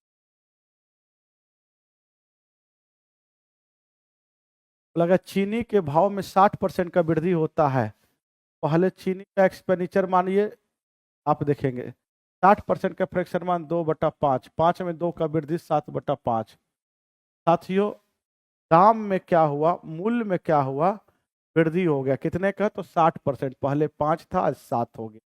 लगा चीनी के भाव में 60% का वृद्धि होता है, पहले चीनी का एक्सपेंडिचर मानिए, आप देखेंगे 60% का फ्रैक्शन मान 2/5, 5 में 2 का वृद्धि 7/5, साथियों दाम में क्या हुआ, मूल्य में क्या हुआ, वृद्धि हो गया, कितने का, तो 60%, पहले 5 था आज 7 हो गया।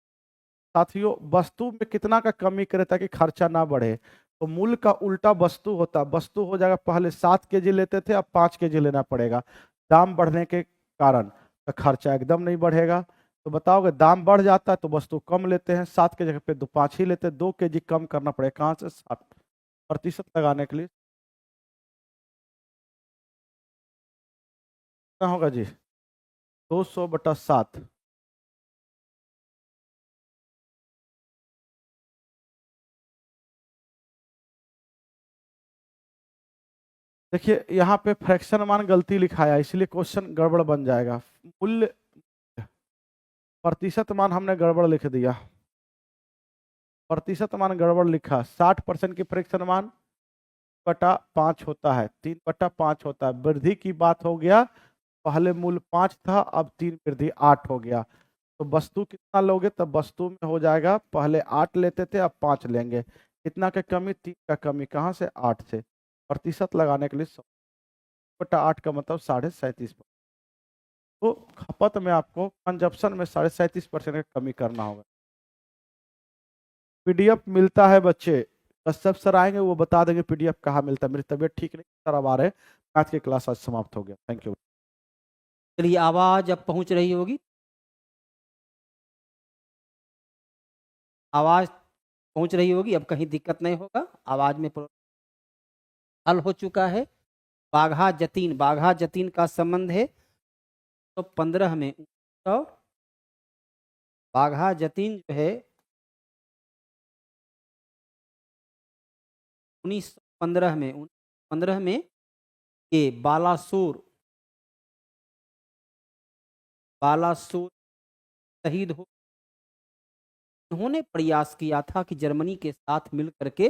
साथियों वस्तु में कितना का कमी करे ताकि खर्चा ना बढ़े, तो मूल्य का उल्टा वस्तु होता, वस्तु हो जाएगा पहले 7 kg लेते थे अब 5 kg लेना पड़ेगा, दाम बढ़ने के कारण, तो खर्चा एकदम नहीं बढ़ेगा। तो बताओगे दाम बढ़ जाता है तो वस्तु कम लेते हैं, 7 की जगह पे 5 ही लेते हैं, 2 kg कम करना पड़ेगा, कहाँ से 60% लगाने के लिए कितना होगा जी, 200/7। देखिए यहाँ पे फ्रैक्शन मान गलती लिखाया, इसलिए क्वेश्चन गड़बड़ बन जाएगा। मूल्य प्रतिशत मान हमने गड़बड़ लिख दिया, प्रतिशत मान गड़बड़ लिखा। 60% की फ्रैक्शन मान 3/5 होता है, 3/5 होता है। वृद्धि की बात हो गया, पहले मूल्य 5 था, अब 3 वृद्धि 8 हो गया। तो वस्तु कितना लोगे, तब वस्तु में हो जाएगा, पहले 8 लेते थे, अब 5 लेंगे। कितना का कमी, 3 का कमी, कहाँ से, 8 से। प्रतिशत लगाने के लिए 100/8 का मतलब 37%। तो खपत में आपको कंजप्शन में 37.5% का कमी करना होगा। पीडीएफ मिलता है बच्चे, कश्यप सर आएंगे वो बता देंगे पीडीएफ कहाँ मिलता है। मेरी तबीयत ठीक नहीं, सर अब आ रहे हैं। मैथ की क्लास आज समाप्त हो गया। Thank you. चलिए, आवाज अब पहुंच रही होगी, आवाज पहुंच रही होगी, अब कहीं दिक्कत नहीं होगा, आवाज में हल हो चुका है। बाघा जतीन, बाघा जतीन का संबंध है तो 15 में, तो बाघा जतीन जो है 1915 में, 1915 में ये बालासोर शहीद हो। उन्होंने प्रयास किया था कि जर्मनी के साथ मिल करके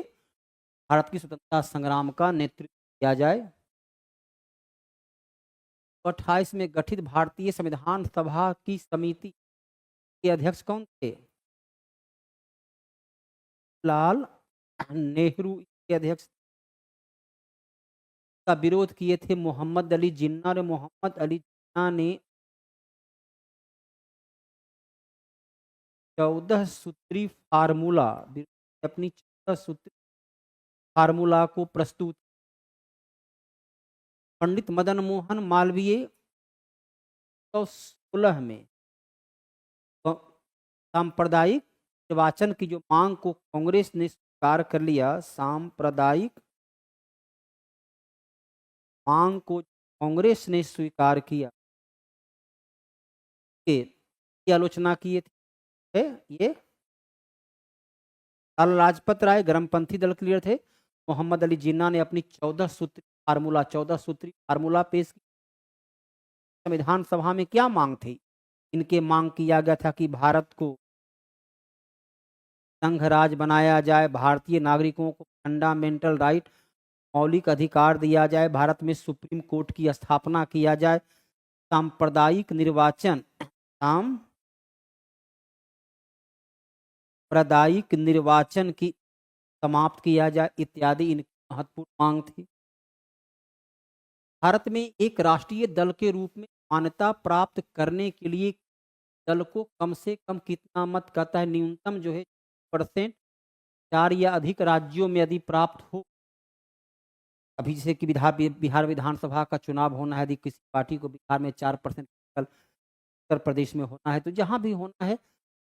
भारत की स्वतंत्रता संग्राम का नेतृत्व किया जाए। 28 में गठित भारतीय संविधान सभा की समिति के अध्यक्ष कौन थे? लाल नेहरू के अध्यक्ष का विरोध किए थे मोहम्मद अली जिन्ना, और मोहम्मद अली जिन्ना ने 14 सूत्री फार्मूला, अपनी 14 सूत्री फार्मूला को प्रस्तुत। पंडित मदन मोहन मालवीय 1916 में सांप्रदायिक निर्वाचन की जो मांग को कांग्रेस ने स्वीकार कर लिया, सांप्रदायिक मांग को कांग्रेस ने स्वीकार किया, की आलोचना किए थे ये लाला लाजपत राय गरमपंथी दल के लीडर थे। मोहम्मद अली जिन्ना ने अपनी 14 सूत्री फार्मूला पेश की। संविधान सभा में क्या मांग थी इनके? मांग किया गया था कि भारत को संघ राज बनाया जाए, भारतीय नागरिकों को फंडामेंटल राइट, मौलिक अधिकार दिया जाए, भारत में सुप्रीम कोर्ट की स्थापना किया जाए, सांप्रदायिक निर्वाचन की समाप्त किया जाए इत्यादि इनकी महत्वपूर्ण मांग थी। भारत में एक राष्ट्रीय दल के रूप में मान्यता प्राप्त करने के लिए दल को कम से कम कितना मत कहता है? न्यूनतम जो है %, 4 या अधिक राज्यों में यदि प्राप्त हो। अभी जैसे कि बिहार विधानसभा का चुनाव होना है, यदि किसी पार्टी को बिहार में 4%, उत्तर प्रदेश में होना है, तो जहां भी होना है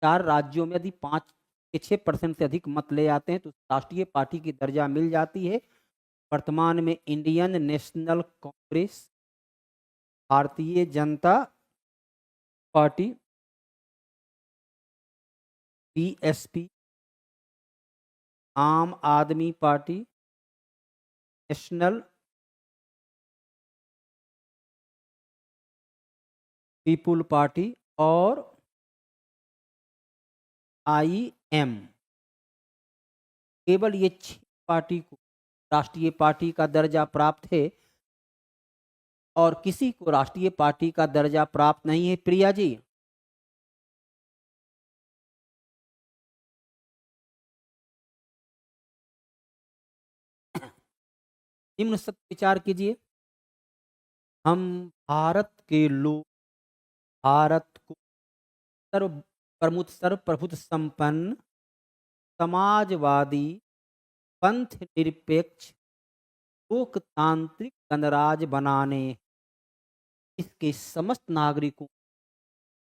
4 राज्यों में यदि 5 से 6% से अधिक मत ले आते हैं तो राष्ट्रीय पार्टी की दर्जा मिल जाती है। वर्तमान में Indian national Congress, Bharatiya Janata party, BSP, आम आदमी पार्टी, नेशनल पीपुल पार्टी और आईएम, केवल ये 6 पार्टी को राष्ट्रीय पार्टी का दर्जा प्राप्त है और किसी को राष्ट्रीय पार्टी का दर्जा प्राप्त नहीं है। प्रिया जी, निम्न सत्य विचार कीजिए। हम भारत के लोग भारत को सर्वप्रभुत्व संपन्न, समाजवादी, पंथ निरपेक्ष, लोकतांत्रिक गणराज्य बनाने, इसके समस्त नागरिकों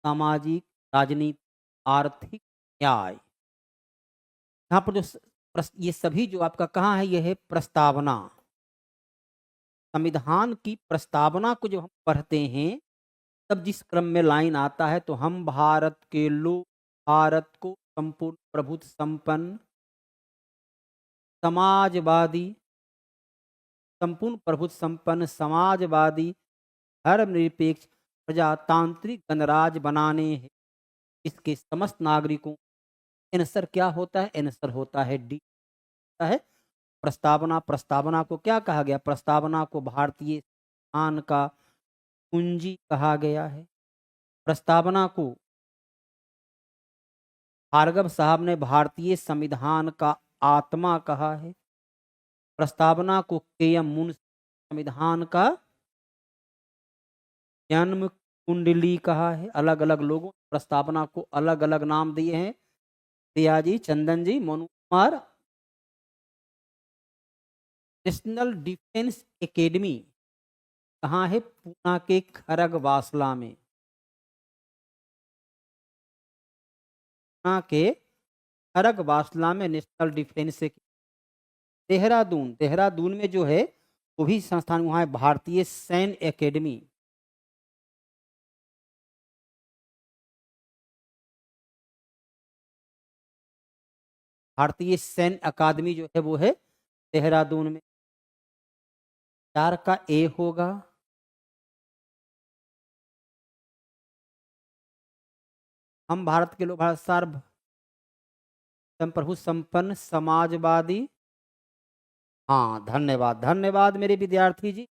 सामाजिक, राजनीतिक, आर्थिक न्याय। यहाँ पर जो ये सभी जो आपका कहाँ है, यह है प्रस्तावना। संविधान की प्रस्तावना को जब हम पढ़ते हैं तब जिस क्रम में लाइन आता है तो हम भारत के लोग भारत को संपूर्ण प्रभुत्व संपन्न समाजवादी संपूर्ण प्रभुत्व संपन्न समाजवादी धर्मनिरपेक्ष प्रजातांत्रिक गणराज्य बनाने हैं। इसके समस्त नागरिकों आंसर क्या होता है? आंसर होता है डी होता है प्रस्तावना। प्रस्तावना को क्या कहा गया? प्रस्तावना को भारतीय संविधान का कुंजी कहा गया है। प्रस्तावना को भार्गव साहब ने भारतीय संविधान का आत्मा कहा है। प्रस्तावना को के.एम. मुंशी संविधान का जन्म कुंडली कहा है। अलग अलग लोगों ने प्रस्तावना को अलग अलग नाम दिए हैं। Priya ji, Chandan ji, Manu Kumar. National defence academy कहाँ है? पूना के खरगवासला में। पूना के खरगवासला में national defence academy. Dehradun, Dehradun में जो है वो भी संस्थान वहाँ है, भारतीय सैन्य एकेडमी। भारतीय सैन्य अकादमी जो है वो है देहरादून में। 4 का ए होगा। हम भारत के लोग भारत संप्रभु संपन्न समाजवादी। हाँ, धन्यवाद धन्यवाद मेरे विद्यार्थी जी,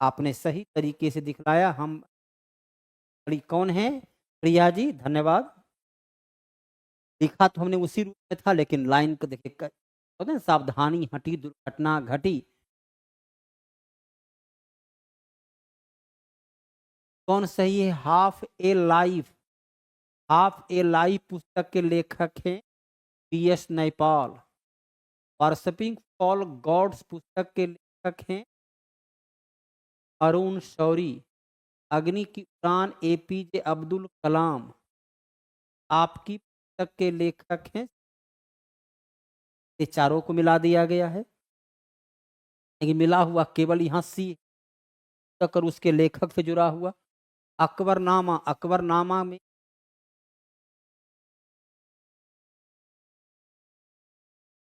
आपने सही तरीके से दिखलाया। हम बड़ी कौन है? प्रिया जी, धन्यवाद। लिखा तो हमने उसी रूप में था, लेकिन लाइन को देखिए होता है सावधानी हटी दुर्घटना घटी। कौन सही है? हाफ ए लाइफ। हाफ ए लाइफ पुस्तक के लेखक हैं PS. Nepal. Worshipping for God's पुस्तक के लेखक हैं अरुण शौरी। अग्नि की उड़ान ए.पी.जे. अब्दुल कलाम आपकी पुस्तक के लेखक हैं। ये चारों को मिला दिया गया है, लेकिन मिला हुआ केवल यहाँ सी तक और उसके लेखक से जुड़ा हुआ। अकबरनामा, अकबरनामा में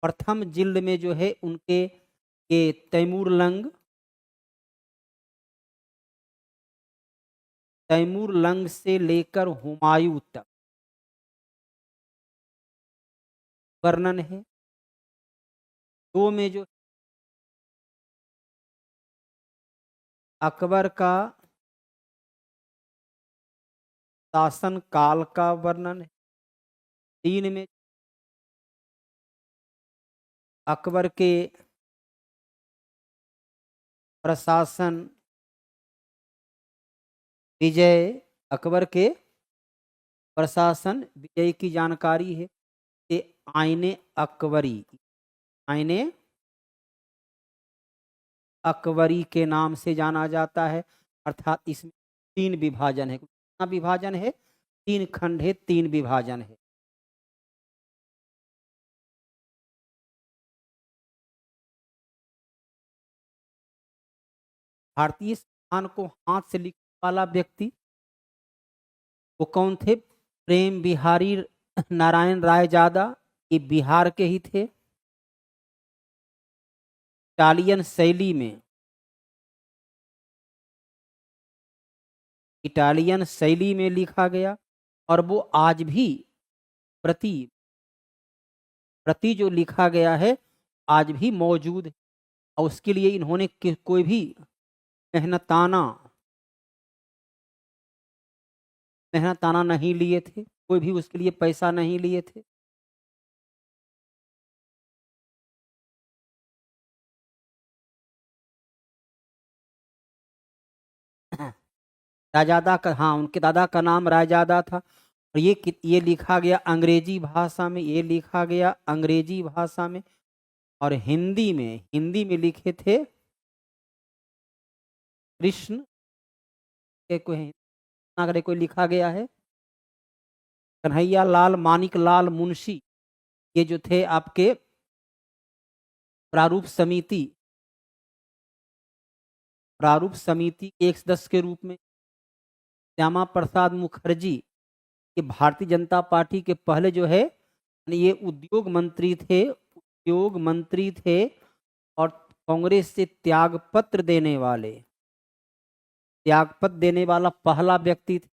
प्रथम जिल्द में जो है उनके ये तैमूर लंग से लेकर हुमायूं तक वर्णन है। 2 में जो अकबर का शासन काल का वर्णन है। 3 में अकबर के प्रशासन विजय, अकबर के प्रशासन विजय की जानकारी है। ये आईने अकबरी, आईने अकबरी के नाम से जाना जाता है। अर्थात इसमें 3 विभाजन है। कितना विभाजन है? 3 खंड है, 3 विभाजन है। भारतीय संविधान को हाथ से लिखने वाला व्यक्ति वो कौन थे? प्रेम बिहारी नारायण राय जादा। ये बिहार के ही थे। इटालियन शैली में, इटालियन शैली में लिखा गया और वो आज भी प्रति प्रति जो लिखा गया है आज भी मौजूद है। और उसके लिए इन्होंने कोई भी मेहनताना नहीं लिए थे, कोई भी उसके लिए पैसा नहीं लिए थे। रायजादा का, हाँ, उनके दादा का नाम रायजादा था। और ये लिखा गया अंग्रेजी भाषा में, ये लिखा गया अंग्रेजी भाषा में। और हिंदी में लिखे थे कृष्ण के कोई लिखा गया है कन्हैया लाल मानिक लाल मुंशी। ये जो थे आपके प्रारूप समिति के एक सदस्य के रूप में श्यामा प्रसाद मुखर्जी, ये भारतीय जनता पार्टी के पहले जो है ये उद्योग मंत्री थे और कांग्रेस से त्यागपत्र देने वाला पहला व्यक्ति थे।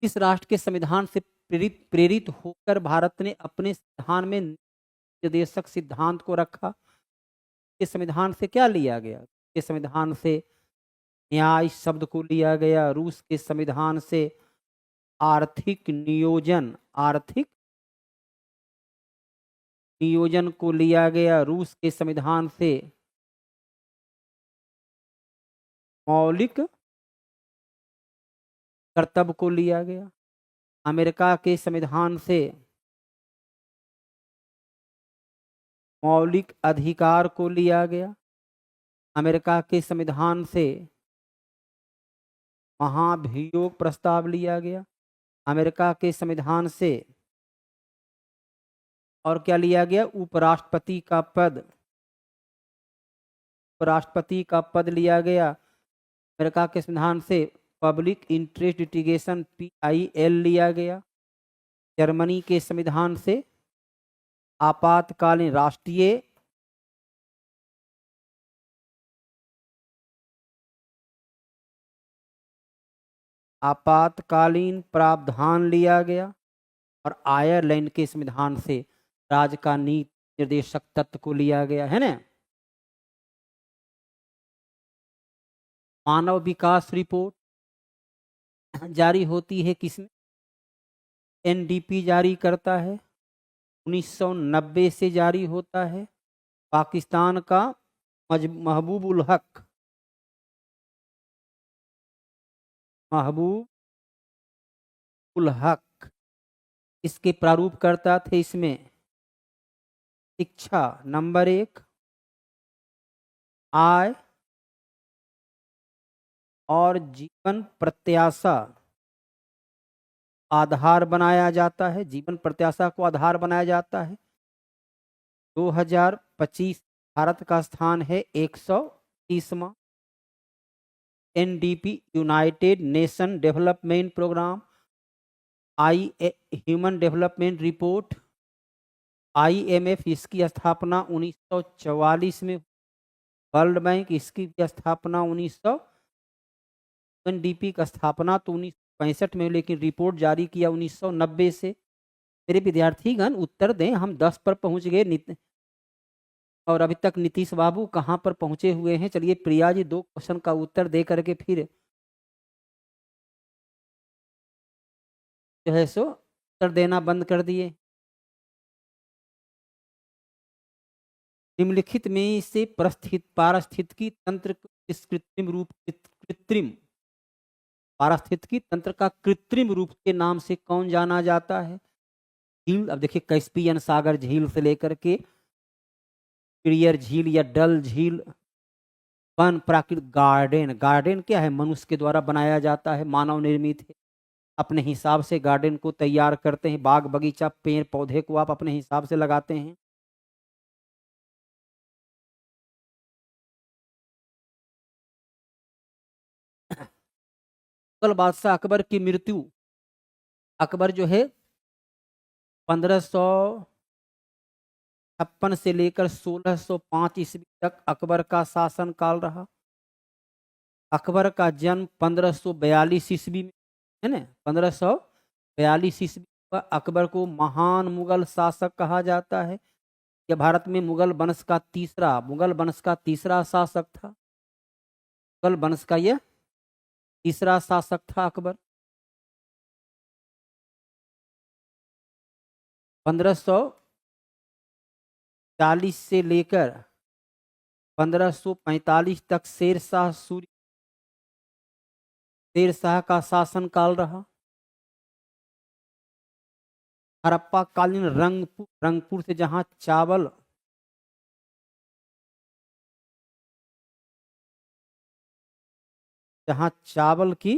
इस राष्ट्र के संविधान से प्रेरित होकर भारत ने अपने संविधान में निर्देशक सिद्धांत को रखा। इस संविधान से क्या लिया गया? इस संविधान से न्याय शब्द को लिया गया। रूस के संविधान से आर्थिक नियोजन को लिया गया। रूस के संविधान से मौलिक कर्तव्य को लिया गया। अमेरिका के संविधान से मौलिक अधिकार को लिया गया। अमेरिका के संविधान से महाभियोग प्रस्ताव लिया गया। अमेरिका के संविधान से और क्या लिया गया? उपराष्ट्रपति का पद लिया गया। अमेरिका के संविधान से पब्लिक इंटरेस्ट लिटिगेशन PIL लिया गया। जर्मनी के संविधान से आपातकालीन प्रावधान लिया गया। और आयरलैंड के संविधान से राज्य का नीति निर्देशक तत्व को लिया गया है ना। मानव विकास रिपोर्ट जारी होती है किसमें? NDP जारी करता है। 1990 से जारी होता है। पाकिस्तान का महबूबुल हक इसके प्रारूप करता थे। इसमें शिक्षा नंबर 1, आय और जीवन प्रत्याशा आधार बनाया जाता है। जीवन प्रत्याशा को आधार बनाया जाता है। 2025 भारत का स्थान है 130वां। NDP United Nation Development Programme, human development report, IMF इसकी स्थापना 1944 में। वर्ल्ड बैंक इसकी स्थापना 1900। NDP का स्थापना तो 1965 में, लेकिन रिपोर्ट जारी किया 1990 से। मेरे विद्यार्थीगण उत्तर दें, हम 10 पर पहुंच गए और अभी तक नीतीश बाबू कहां पर पहुंचे हुए हैं? चलिए प्रिया जी 2 क्वेश्चन का उत्तर दे करके फिर जो है सो उत्तर देना बंद कर दिए। निम्नलिखित में से पारिस्थितिकी तंत्र पारिस्थितिकी तंत्र का कृत्रिम रूप के नाम से कौन जाना जाता है? झील। अब देखिए कैस्पियन सागर झील से लेकर के पिरियर झील या डल झील। वन प्राकृतिक गार्डन क्या है? मनुष्य के द्वारा बनाया जाता है, मानव निर्मित है। अपने हिसाब से गार्डन को तैयार करते हैं। बाग बगीचा पेड़ पौधे को आप अपने हिसाब से लगाते हैं। मुगल बादशाह अकबर की मृत्यु। अकबर जो है 1556 से लेकर 1605 ईस्वी तक अकबर का शासन काल रहा। अकबर का जन्म 1542 ईस्वी में है ना। 1542 ईस्वी पर अकबर को महान मुगल शासक कहा जाता है। यह भारत में मुगल वंश का तीसरा शासक था। मुगल वंश का यह तीसरा शासक था अकबर। 1540 से लेकर 1545 तक शेरशाह का शासन काल रहा। हड़प्पा कालीन रंगपुर से जहां चावल की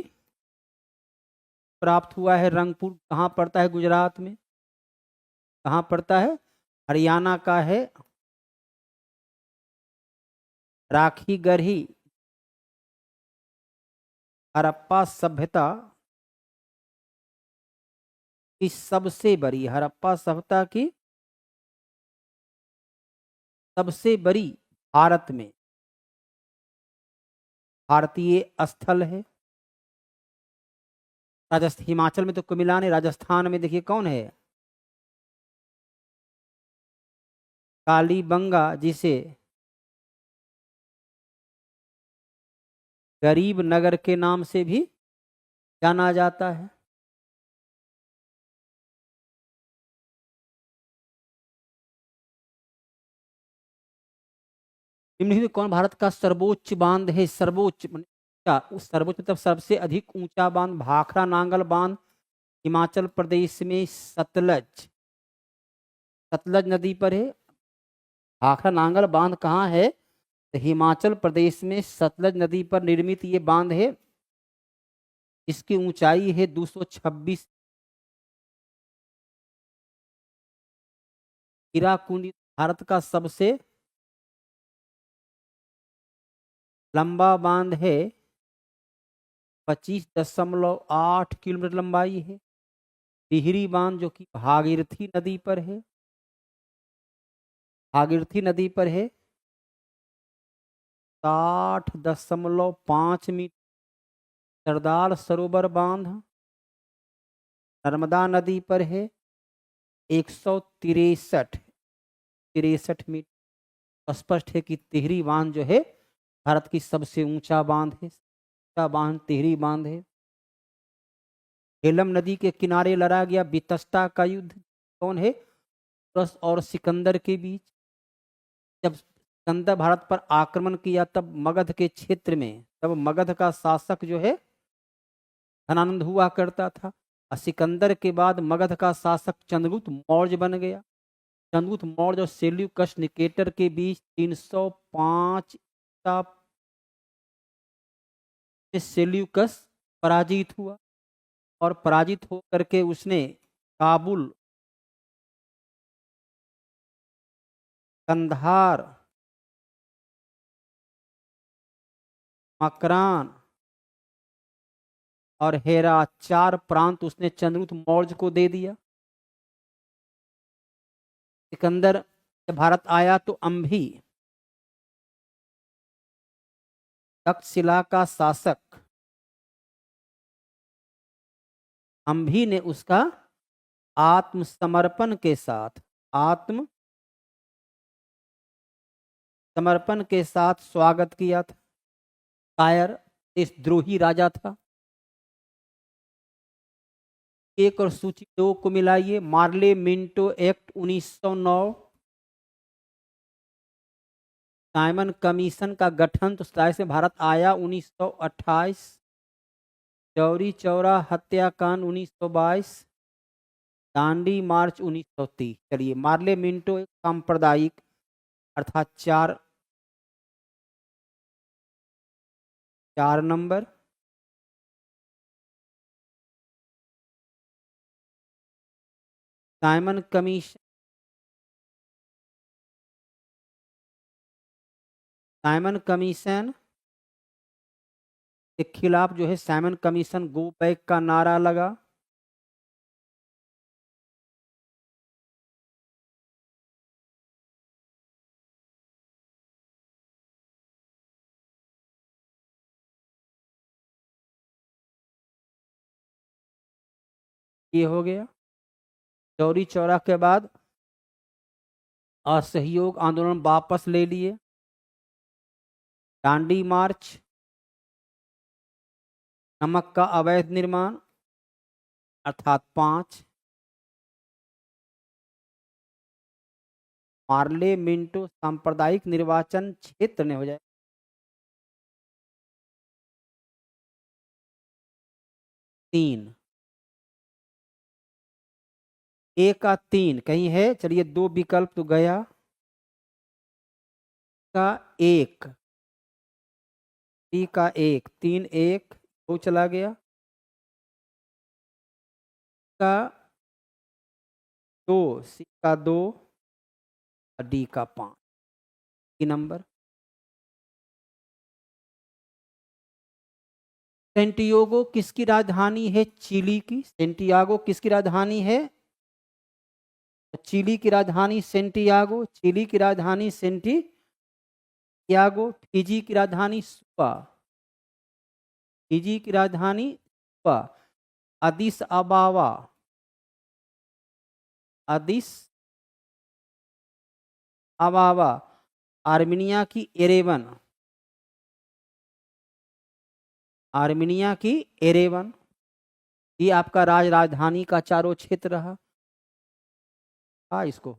प्राप्त हुआ है। रंगपुर कहाँ पड़ता है? गुजरात में। कहाँ पड़ता है? हरियाणा का है। राखी गढ़ी हड़प्पा सभ्यता की सबसे बड़ी, हड़प्पा सभ्यता की सबसे बड़ी भारत में भारतीय स्थल है। राजस्थान, हिमाचल में तो कुमिलान है, राजस्थान में देखिए कौन है, कालीबंगा, जिसे गरीब नगर के नाम से भी जाना जाता है। निम्नलिखित में कौन भारत का सर्वोच्च बांध है? सर्वोच्च उस सर्वोच्च मतलब सबसे अधिक ऊंचा बांध भाखड़ा नांगल बांध हिमाचल प्रदेश में सतलज, सतलज नदी पर है। भाखड़ा नांगल बांध कहाँ है? तो हिमाचल प्रदेश में सतलज नदी पर निर्मित ये बांध है। इसकी ऊंचाई है 226। हीराकुंड भारत का सबसे लंबा बांध है, 25.8 किलोमीटर लंबाई है। टिहरी बांध जो कि भागीरथी नदी पर है, भागीरथी नदी पर है, 60.5 मीटर। सरदार सरोवर बांध नर्मदा नदी पर है, 163 मीटर। स्पष्ट है कि टिहरी बांध जो है भारत की सबसे ऊंचा बांध है। ऊंचा बांध टिहरी बांध है। झेलम नदी के किनारे लड़ा गया बितस्ता का युद्ध कौन है? तुरस और सिकंदर के बीच। जब सिकंदर भारत पर आक्रमण किया तब मगध के क्षेत्र में, तब मगध का शासक जो है धनानंद हुआ करता था। और सिकंदर के बाद मगध का शासक चंद्रगुप्त मौर्य बन गया। चंद्रगुप्त मौर्य और सेल्यूकस निकेटर के बीच 305 ईसा में सेल्यूकस पराजित हुआ और पराजित होकर के उसने काबुल, कंधार, मकरान और हेरा, 4 प्रांत उसने चंद्रगुप्त मौर्य को दे दिया। सिकंदर जब भारत आया तो अम्भी, तक्षशिला का शासक अम्भी ने उसका आत्मसमर्पण के साथ, आत्म समर्पण के साथ स्वागत किया था। कायर देशद्रोही राजा था। एक और सूची 2 को मिलाइए। Morley Minto Act 1909, Simon Commission का गठन तो से भारत आया 1928, चौरी चौरा हत्याकांड 1922, दांडी मार्च 1930। चलिए, मार्ले मिंटो एक सांप्रदायिक अर्थात 4 number. Simon commission, Simon commission के खिलाफ जो है साइमन कमीशन गो बैक का नारा लगा। ये हो गया। चौरी चौरा के बाद असहयोग आंदोलन वापस ले लिए। दांडी मार्च, नमक का अवैध निर्माण अर्थात 5, मार्ले मिंटो सांप्रदायिक निर्वाचन क्षेत्र ने हो जाए। 3, 1 का 3 कहीं है? चलिए 2 विकल्प तो गया। का 1, टी का 1, 3 1 2 चला गया। का 2, सी का 2 और डी का 5 नंबर। सेंटियागो किसकी राजधानी है? चिली की। सेंटियागो किसकी राजधानी है? चिली की राजधानी सेंटियागो। चिली की राजधानी सेंटियागो। फिजी की राजधानी सुआ। फिजी की राजधानी Suva. Addis Ababa. Addis Ababa. Armenia की एरेवन। आर्मेनिया की एरेवन। ये आपका राजधानी का चारों क्षेत्र रहा। हाँ, इसको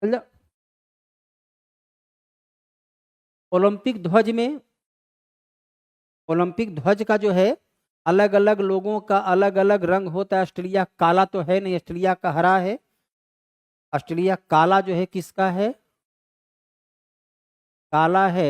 मतलब ओलंपिक ध्वज में, ओलंपिक ध्वज का जो है अलग अलग लोगों का अलग अलग रंग होता है। ऑस्ट्रेलिया काला तो है नहीं, ऑस्ट्रेलिया का हरा है। ऑस्ट्रेलिया काला जो है किसका है? काला है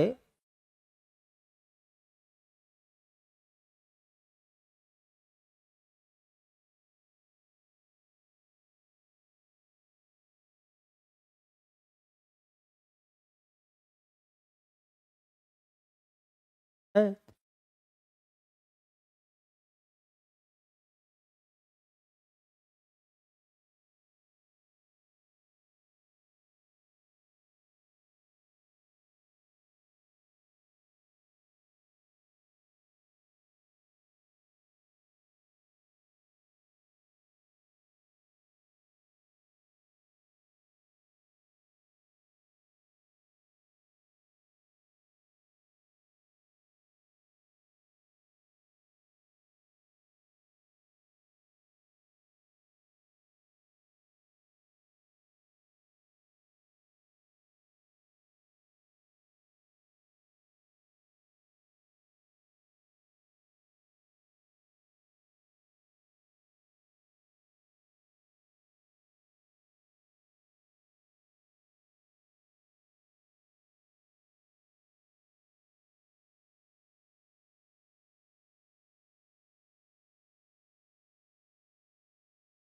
है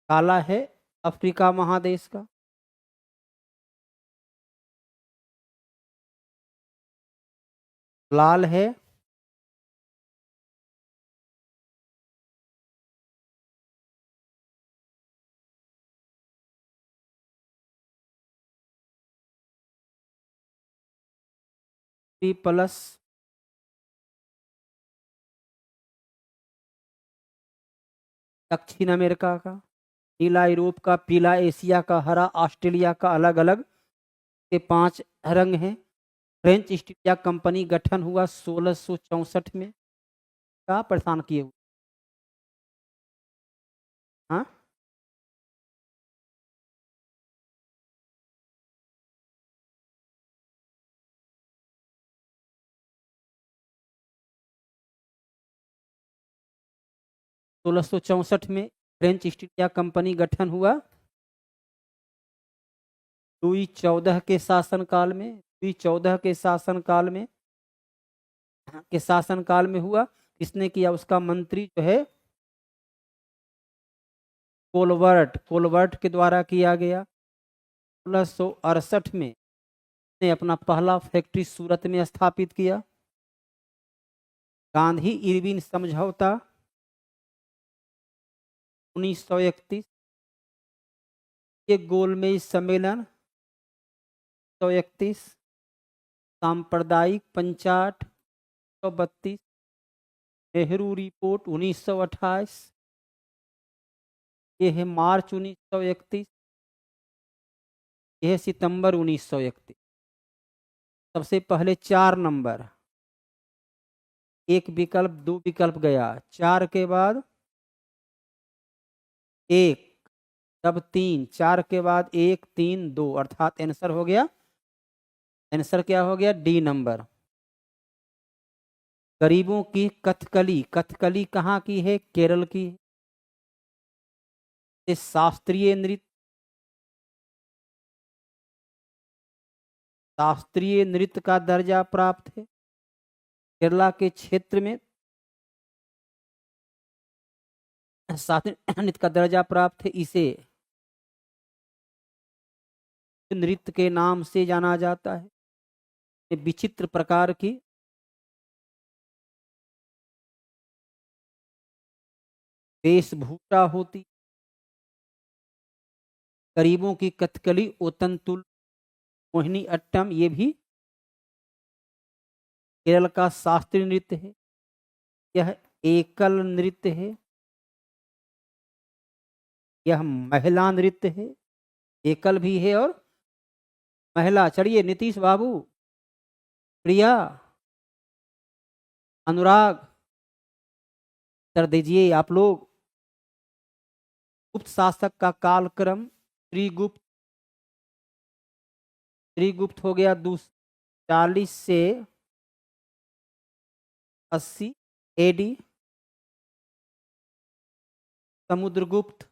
काला है अफ्रीका महादेश का। लाल है प्लस दक्षिण अमेरिका का। नीला यूरोप का, पीला एशिया का, हरा ऑस्ट्रेलिया का। अलग अलग के 5 रंग हैं। फ्रेंच ईस्ट इंडिया कंपनी गठन हुआ 1664 में। क्या परेशान किए हुए? हाँ, 1664 में फ्रेंच ईस्ट इंडिया कंपनी गठन हुआ। लुई 14 के शासनकाल में, लुई 14 के शासनकाल में हुआ। किसने किया? उसका मंत्री जो है कोलवर्ट, कोलवर्ट के द्वारा किया गया। 1668 में ने अपना पहला फैक्ट्री सूरत में स्थापित किया। गांधी इरविन समझौता 1931। ये गोलमेज सम्मेलन 1931। सांप्रदायिक पंचाट 1932। नेहरू रिपोर्ट 1928। ये है मार्च 1931। यह सितंबर 1931। सबसे पहले 4 नंबर, एक विकल्प 2 विकल्प गया, 4 के बाद 1, तब 3, 4 के बाद 1 3 2, अर्थात आंसर हो गया, आंसर क्या हो गया? D number. गरीबों की कथकली, कथकली कहाँ की है? केरल की है। ये शास्त्रीय नृत्य, शास्त्रीय नृत्य का दर्जा प्राप्त है। केरला के क्षेत्र में शास्त्रीय नृत्य का दर्जा प्राप्त है। इसे नृत्य के नाम से जाना जाता है। ये विचित्र प्रकार की वेशभूषा होती, गरीबों की कथकली, ओतंतुल, मोहिनी अट्टम, ये भी केरल का शास्त्रीय नृत्य है। यह एकल नृत्य है, यह महिला नृत्य है, एकल भी है और महिला। चलिए नीतीश बाबू, प्रिया, अनुराग, कर दीजिए आप लोग। गुप्त शासक का कालक्रम श्रीगुप्त, श्रीगुप्त हो गया 240 से 80 एडी। समुद्रगुप्त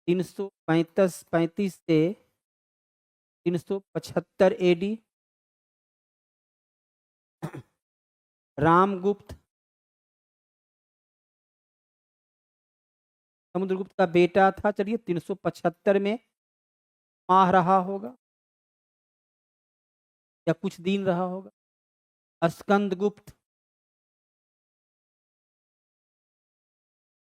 335 से 375 एडी। रामगुप्त समुद्रगुप्त का बेटा था। चलिए 375 में माह रहा होगा या कुछ दिन रहा होगा। स्कंदगुप्त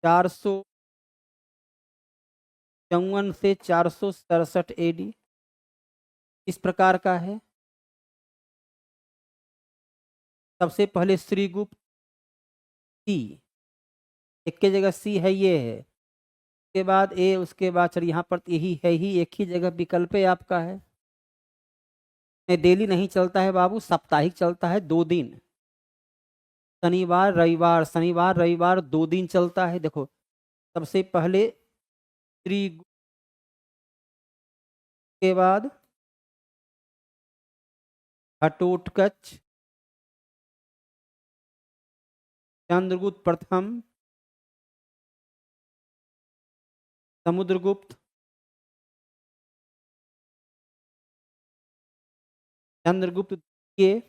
454 से 467 एडी। इस प्रकार का है। सबसे पहले श्रीगुप्त सी, एक की जगह सी है, ये है, उसके बाद ए, उसके बाद चलिए यहाँ पर यही है ही, एक ही जगह विकल्प है आपका है। डेली नहीं चलता है बाबू, साप्ताहिक चलता है 2 दिन, शनिवार रविवार, शनिवार रविवार 2 दिन चलता है। देखो सबसे पहले श्रीगुप्त के बाद घटोत्कच, चंद्रगुप्त प्रथम, समुद्रगुप्त, चंद्रगुप्त द्वितीय,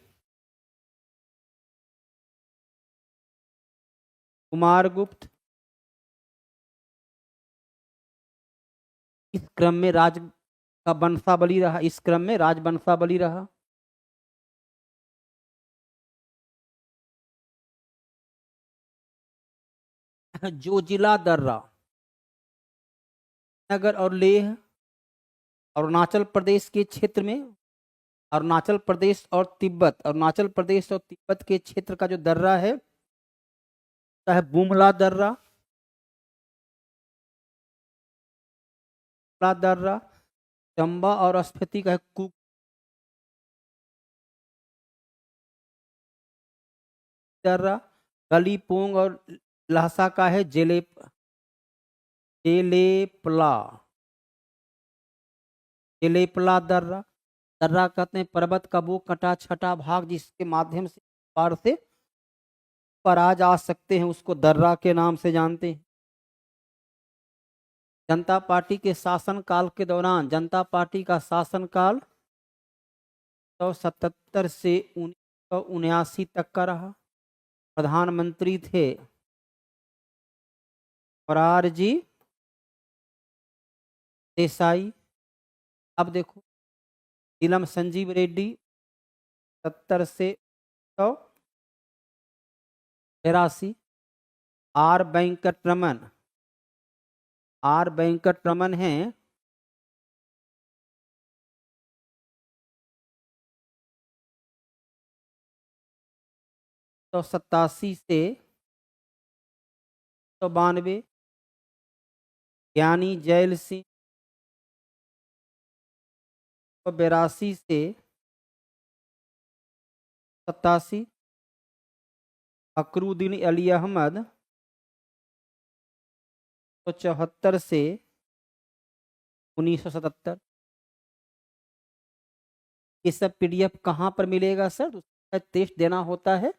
कुमारगुप्त। इस क्रम में राज का वंशावली रहा, इस क्रम में राजवंशावली रहा। जो जिला दर्रा, नगर और लेह, अरुणाचल प्रदेश के क्षेत्र में, अरुणाचल प्रदेश और तिब्बत, अरुणाचल प्रदेश और तिब्बत के क्षेत्र का जो दर्रा है है बुमला दर्रा, दर्रा। चंबा और स्फीति का है कुक दर्रा। गलीपोंग और लहसा का है जेलेपला, जेलेपला दर्रा। दर्रा कहते हैं पर्वत का वो कटा छटा भाग जिसके माध्यम से पार से पर आ जा सकते हैं, उसको दर्रा के नाम से जानते हैं। जनता पार्टी के शासनकाल के दौरान, जनता पार्टी का शासनकाल 1977 से 1979 तक का रहा। प्रधानमंत्री थे मोरारजी देसाई। अब देखो नीलम संजीव रेड्डी 70 से 1982। आर वेंकट रमन हैं 187 से 192। ज्ञानी जैल सिंह 182 से 87। फकरुद्दीन अली अहमद 174 से 1977। ये सब पीडीएफ कहाँ पर मिलेगा सर? टेस्ट देना होता है।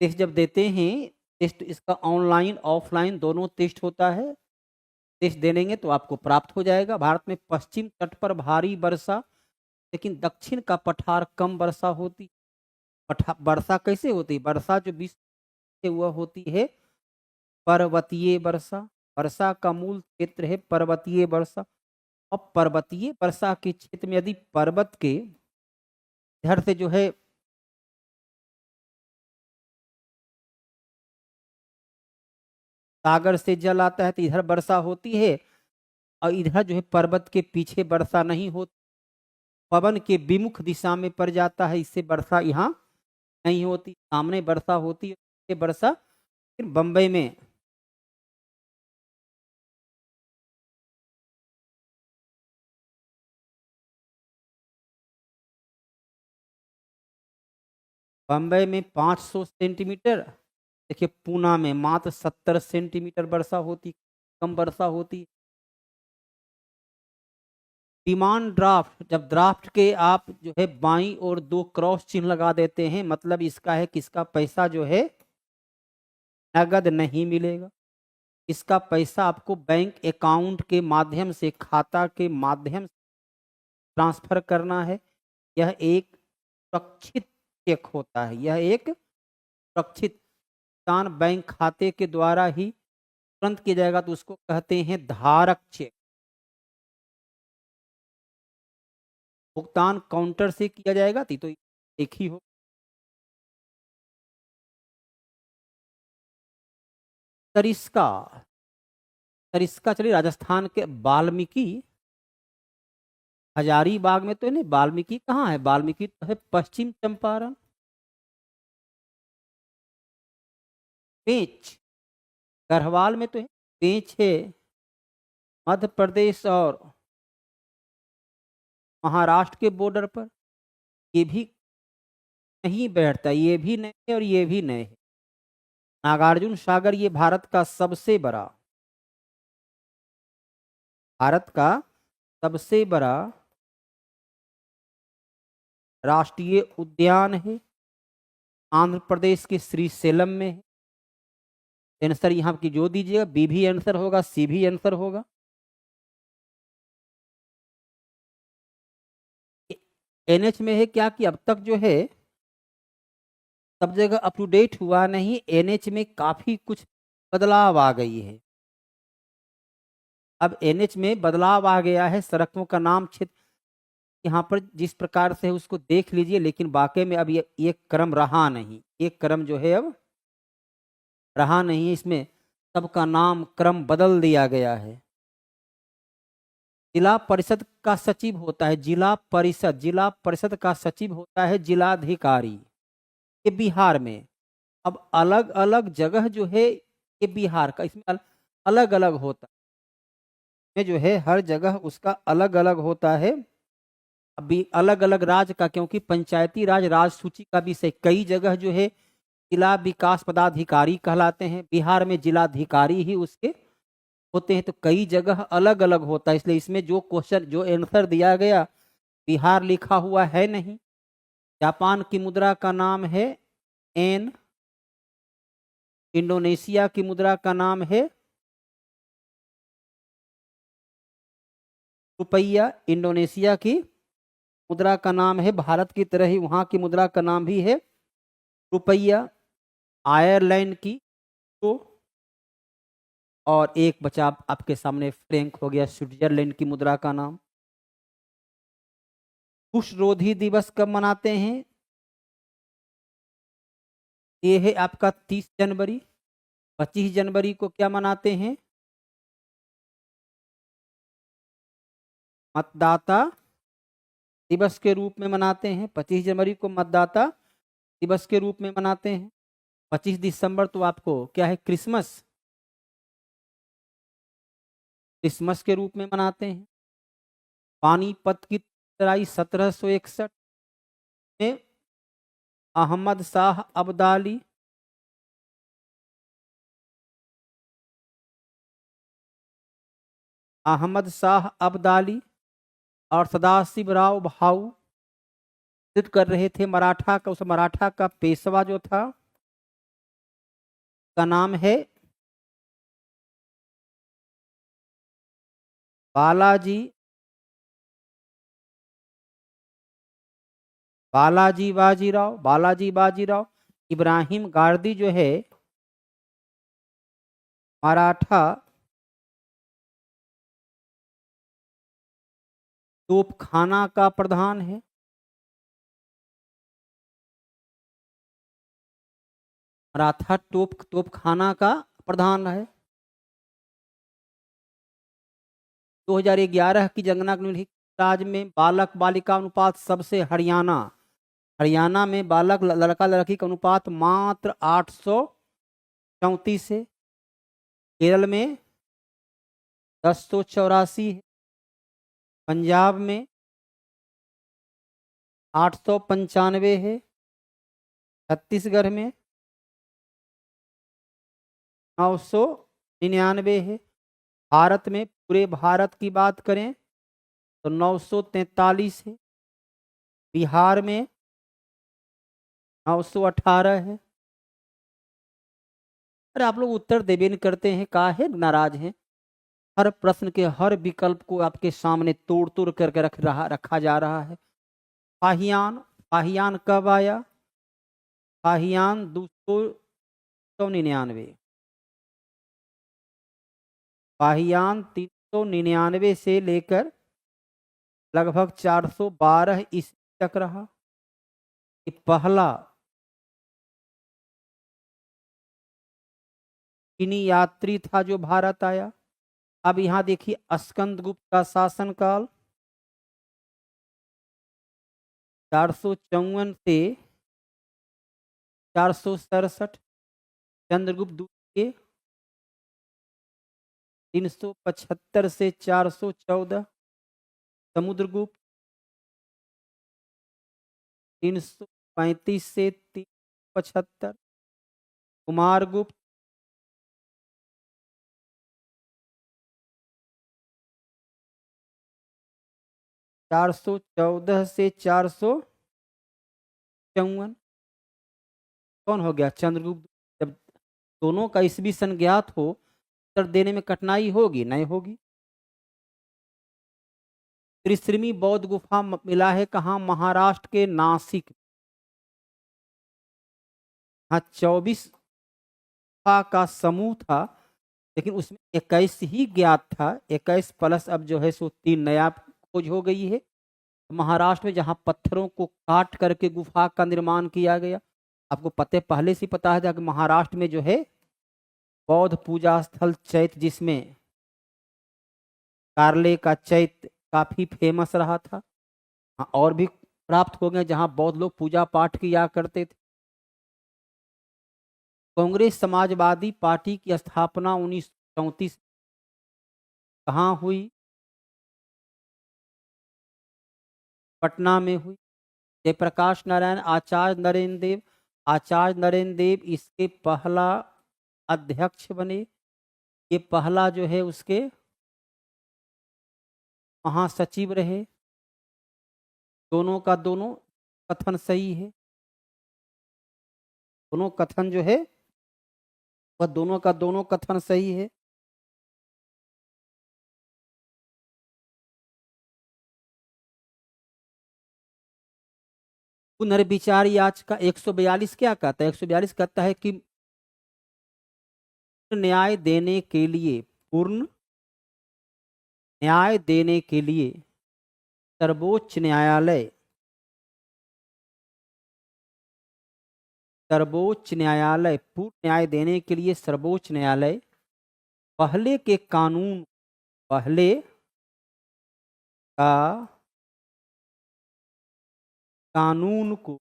टेस्ट जब देते हैं, टेस्ट इसका ऑनलाइन ऑफलाइन दोनों टेस्ट होता है। टेस्ट देनेंगे तो आपको प्राप्त हो जाएगा। भारत में पश्चिम तट पर भारी वर्षा, लेकिन दक्षिण का पठार कम वर्षा होती। वर्षा कैसे होती? वर्षा जो विश्व से वह होती है पर्वतीय वर्षा। वर्षा का मूल क्षेत्र है पर्वतीय वर्षा। और पर्वतीय वर्षा के क्षेत्र में यदि पर्वत के इधर से जो है सागर से जल आता है तो इधर वर्षा होती है, और इधर जो है पर्वत के पीछे वर्षा नहीं होती, पवन के विमुख दिशा में पड़ जाता है, इससे वर्षा यहाँ नहीं होती। सामने वर्षा होती है, ये वर्षा फिर बम्बई में बम्बई में 500 सेंटीमीटर, देखिए पूना में मात्र 70 सेंटीमीटर वर्षा होती, कम वर्षा होती। डिमांड ड्राफ्ट, जब ड्राफ्ट के आप जो है बाईं और 2 क्रॉस चिन्ह लगा देते हैं, मतलब इसका है कि इसका पैसा जो है नगद नहीं मिलेगा, इसका पैसा आपको बैंक अकाउंट के माध्यम से, खाता के माध्यम से ट्रांसफर करना है। यह एक सुरक्षित चेक होता है, यह एक सुरक्षित भुगतान बैंक खाते के द्वारा ही तुरंत किया जाएगा, तो उसको कहते हैं धारक चेक। भुगतान काउंटर से किया जाएगा तो एक ही हो। सरिस्का, सरिस्का चलिए राजस्थान के वाल्मीकि, हजारीबाग में तो नहीं, वाल्मीकि कहाँ है? वाल्मीकि तो है पश्चिम चंपारण। पेंच गढ़वाल में तो है, पेंच है मध्य प्रदेश और महाराष्ट्र के बॉर्डर पर। ये भी नहीं बैठता, ये भी नहीं है और ये भी नहीं है। नागार्जुन सागर ये भारत का सबसे बड़ा, भारत का सबसे बड़ा राष्ट्रीय उद्यान है, आंध्र प्रदेश के श्रीशैलम में है। आंसर यहाँ की जो दीजिएगा, बी भी आंसर होगा, सी भी आंसर होगा। एनएच में है क्या कि अब तक जो है सब जगह अप टू डेट हुआ नहीं, एनएच में काफी कुछ बदलाव आ गई है। अब एनएच में बदलाव आ गया है, सड़कों का नाम क्षेत्र यहाँ पर जिस प्रकार से है उसको देख लीजिए, लेकिन वाकई में अब ये क्रम रहा नहीं, एक क्रम जो है अब रहा नहीं है, इसमें सबका नाम क्रम बदल दिया गया है। जिला परिषद का सचिव होता है, जिला परिषद का सचिव होता है जिलाधिकारी, ये बिहार में। अब अलग अलग जगह जो है ये बिहार का, इसमें अलग अलग होता है, में जो है हर जगह उसका अलग अलग होता है। अभी अलग अलग राज्य का, क्योंकि पंचायती राज राज सूची का विषय, कई जगह जो है जिला विकास पदाधिकारी कहलाते हैं, बिहार में जिलाधिकारी ही उसके होते हैं, तो कई जगह अलग अलग होता है। इसलिए इसमें जो क्वेश्चन, जो आंसर दिया गया, बिहार लिखा हुआ है नहीं। जापान की मुद्रा का नाम है एन, इंडोनेशिया की मुद्रा का नाम है रुपया, इंडोनेशिया की मुद्रा का नाम है, भारत की तरह ही वहां की मुद्रा का नाम भी है रुपया। आयरलैंड की तो, और एक बचा आपके सामने फ्रैंक हो गया, स्विट्जरलैंड की मुद्रा का नाम। कुष्ठरोधी दिवस कब मनाते हैं? ये है आपका 30 जनवरी। 25 जनवरी को क्या मनाते हैं? मतदाता दिवस के रूप में मनाते हैं। 25 जनवरी को मतदाता दिवस के रूप में मनाते हैं। 25 दिसंबर तो आपको क्या है? क्रिसमस, क्रिसमस के रूप में मनाते हैं। पानीपत की लड़ाई 1761 में अहमद शाह अब्दाली, अहमद शाह अब्दाली और सदाशिवराव भाऊ युद्ध कर रहे थे मराठा का, उस मराठा का पेशवा जो था का नाम है बालाजी, बालाजी बाजीराव, बालाजी बाजीराव। इब्राहिम गारदी जो है मराठा तोपखाना का प्रधान है। मराठा तोपखाना का प्रधान है। 2011 की जनगणना राज्य में बालक बालिका अनुपात सबसे हरियाणा। हरियाणा में बालक लड़का लड़की का अनुपात मात्र 834 है। केरल में 1084 है। पंजाब में 895 है। छत्तीसगढ़ में 999 है। भारत में पूरे भारत की बात करें तो 943 है। बिहार में 918 है। अरे आप लोग उत्तर देवे नहीं करते हैं, काहे नाराज हैं? हर प्रश्न के हर विकल्प को आपके सामने तोड़ तोड़ करके रखा जा रहा है। फाहियान, फाहियान कब आया? फाहियान 299। फाहियान 399 से लेकर लगभग 412 ईस्वी तक रहा। ये पहला चीनी यात्री था जो भारत आया। अब यहाँ देखिए स्कंदगुप्त का शासनकाल 454 से 467। चंद्रगुप्त द्वितीय 375 से 414। समुद्रगुप्त 335 से 375। कुमारगुप्त 414 से 454। कौन हो गया? चंद्रगुप्त। जब दोनों का ईस्वी सन ज्ञात हो, उत्तर देने में कठिनाई होगी? नहीं होगी। त्रिश्रिमी बौद्ध गुफा मिला है कहाँ? महाराष्ट्र के नासिक। हाँ, 24 गुफा का समूह था, लेकिन उसमें 21 ही ज्ञात था। 21 प्लस अब जो है सो 3 नया खोज हो गई है। महाराष्ट्र में जहाँ पत्थरों को काट करके गुफा का निर्माण किया गया। आपको पहले से पता है कि महाराष्ट्र में जो है बौद्ध पूजा स्थल चैत्य, जिसमें कार्ले का चैत्य काफी फेमस रहा था। हाँ, और भी प्राप्त हो गए जहाँ बौद्ध लोग पूजा पाठ किया करते थे। कांग्रेस समाजवादी पार्टी की स्थापना 1934 कहाँ हुई? पटना में हुई। जयप्रकाश नारायण आचार्य नरेंद्र देव, आचार्य नरेंद्र देव इसके पहला अध्यक्ष बने। ये पहला जो है उसके महासचिव रहे। दोनों का दोनों कथन सही है। दोनों कथन जो है वह दोनों का दोनों कथन सही है। पुनर्विचार याचिका 142 क्या कहता है? 142 कहता है कि न्याय देने के लिए, पूर्ण न्याय देने के लिए सर्वोच्च न्यायालय पूर्ण न्याय देने के लिए सर्वोच्च न्यायालय पहले का कानून को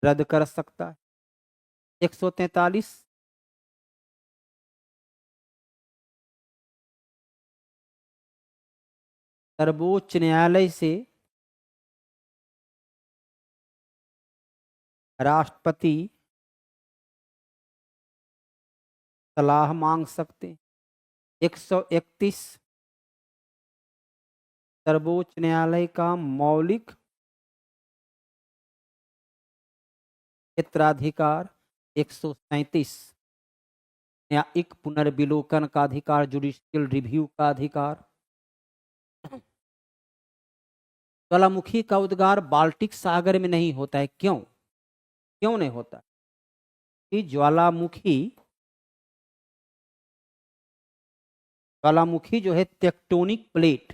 रद्द कर सकता है। 143 सर्वोच्च न्यायालय से राष्ट्रपति सलाह मांग सकते हैं। 131 सर्वोच्च न्यायालय का मौलिक क्षेत्राधिकार। 137 न्यायिक पुनर्विलोकन का अधिकार, जुडिशियल रिव्यू का अधिकार। ज्वालामुखी का उद्गार बाल्टिक सागर में नहीं होता है। क्यों? क्यों नहीं होता? कि ज्वालामुखी जो है टेक्टोनिक प्लेट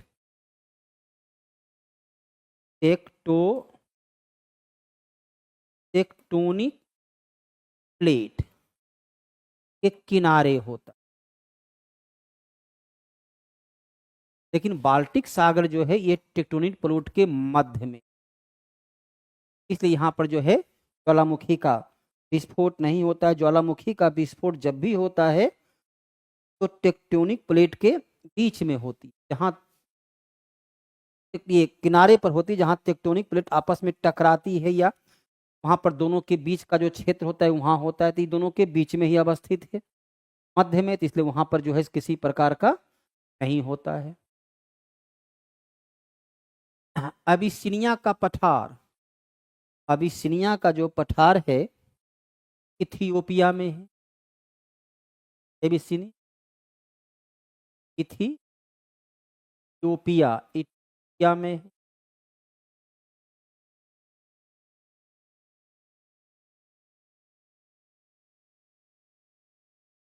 टेक्टोनिक प्लेट के किनारे होता, लेकिन बाल्टिक सागर जो है ये टेक्टोनिक प्लेट के मध्य में, इसलिए यहाँ पर जो है ज्वालामुखी का विस्फोट नहीं होता है। ज्वालामुखी का विस्फोट जब भी होता है तो टेक्टोनिक प्लेट के बीच में होती, जहाँ ये किनारे पर होती, जहाँ टेक्टोनिक प्लेट आपस में टकराती है या वहां पर दोनों के बीच का जो क्षेत्र होता है वहां होता है, तो ये दोनों के बीच में ही अवस्थित है, मध्य में, तो इसलिए वहां पर जो है किसी प्रकार का नहीं होता है। अबिसिनिया का पठार, अबिसिनिया का जो पठार है इथियोपिया में है। एबिसिनी इथियोपिया इथियोपिया में है।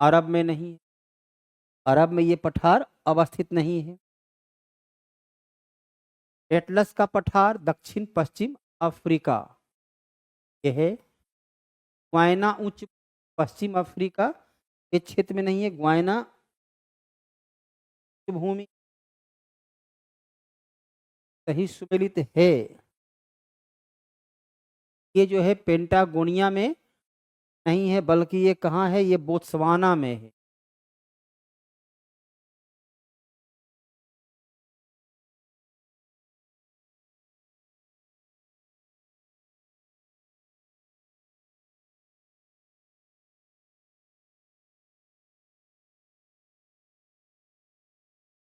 अरब में नहीं है, अरब में ये पठार अवस्थित नहीं है। एटलस का पठार दक्षिण पश्चिम अफ्रीका, यह है। ग्वायना उच्च पश्चिम अफ्रीका के क्षेत्र में नहीं है, ग्वायना भूमि सही सुमेलित है। ये जो है पेंटागोनिया में नहीं है, बल्कि ये कहाँ है, ये बोत्सवाना में है।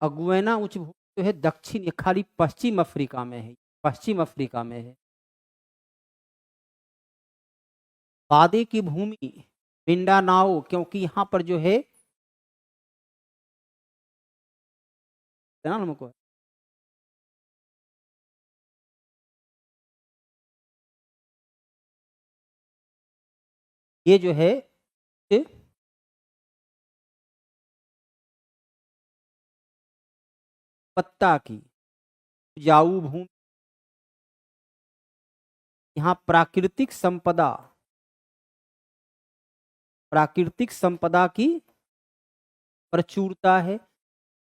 अगुएना उच्च भूमि जो है दक्षिण, ये खाली पश्चिम अफ्रीका में है, पश्चिम अफ्रीका में है। वादे की भूमि मिंडानाओ, क्योंकि यहाँ पर जो है ना हमको ये जो है पत्ता की उपजाऊ भूमि, यहाँ प्राकृतिक संपदा की प्रचुरता है,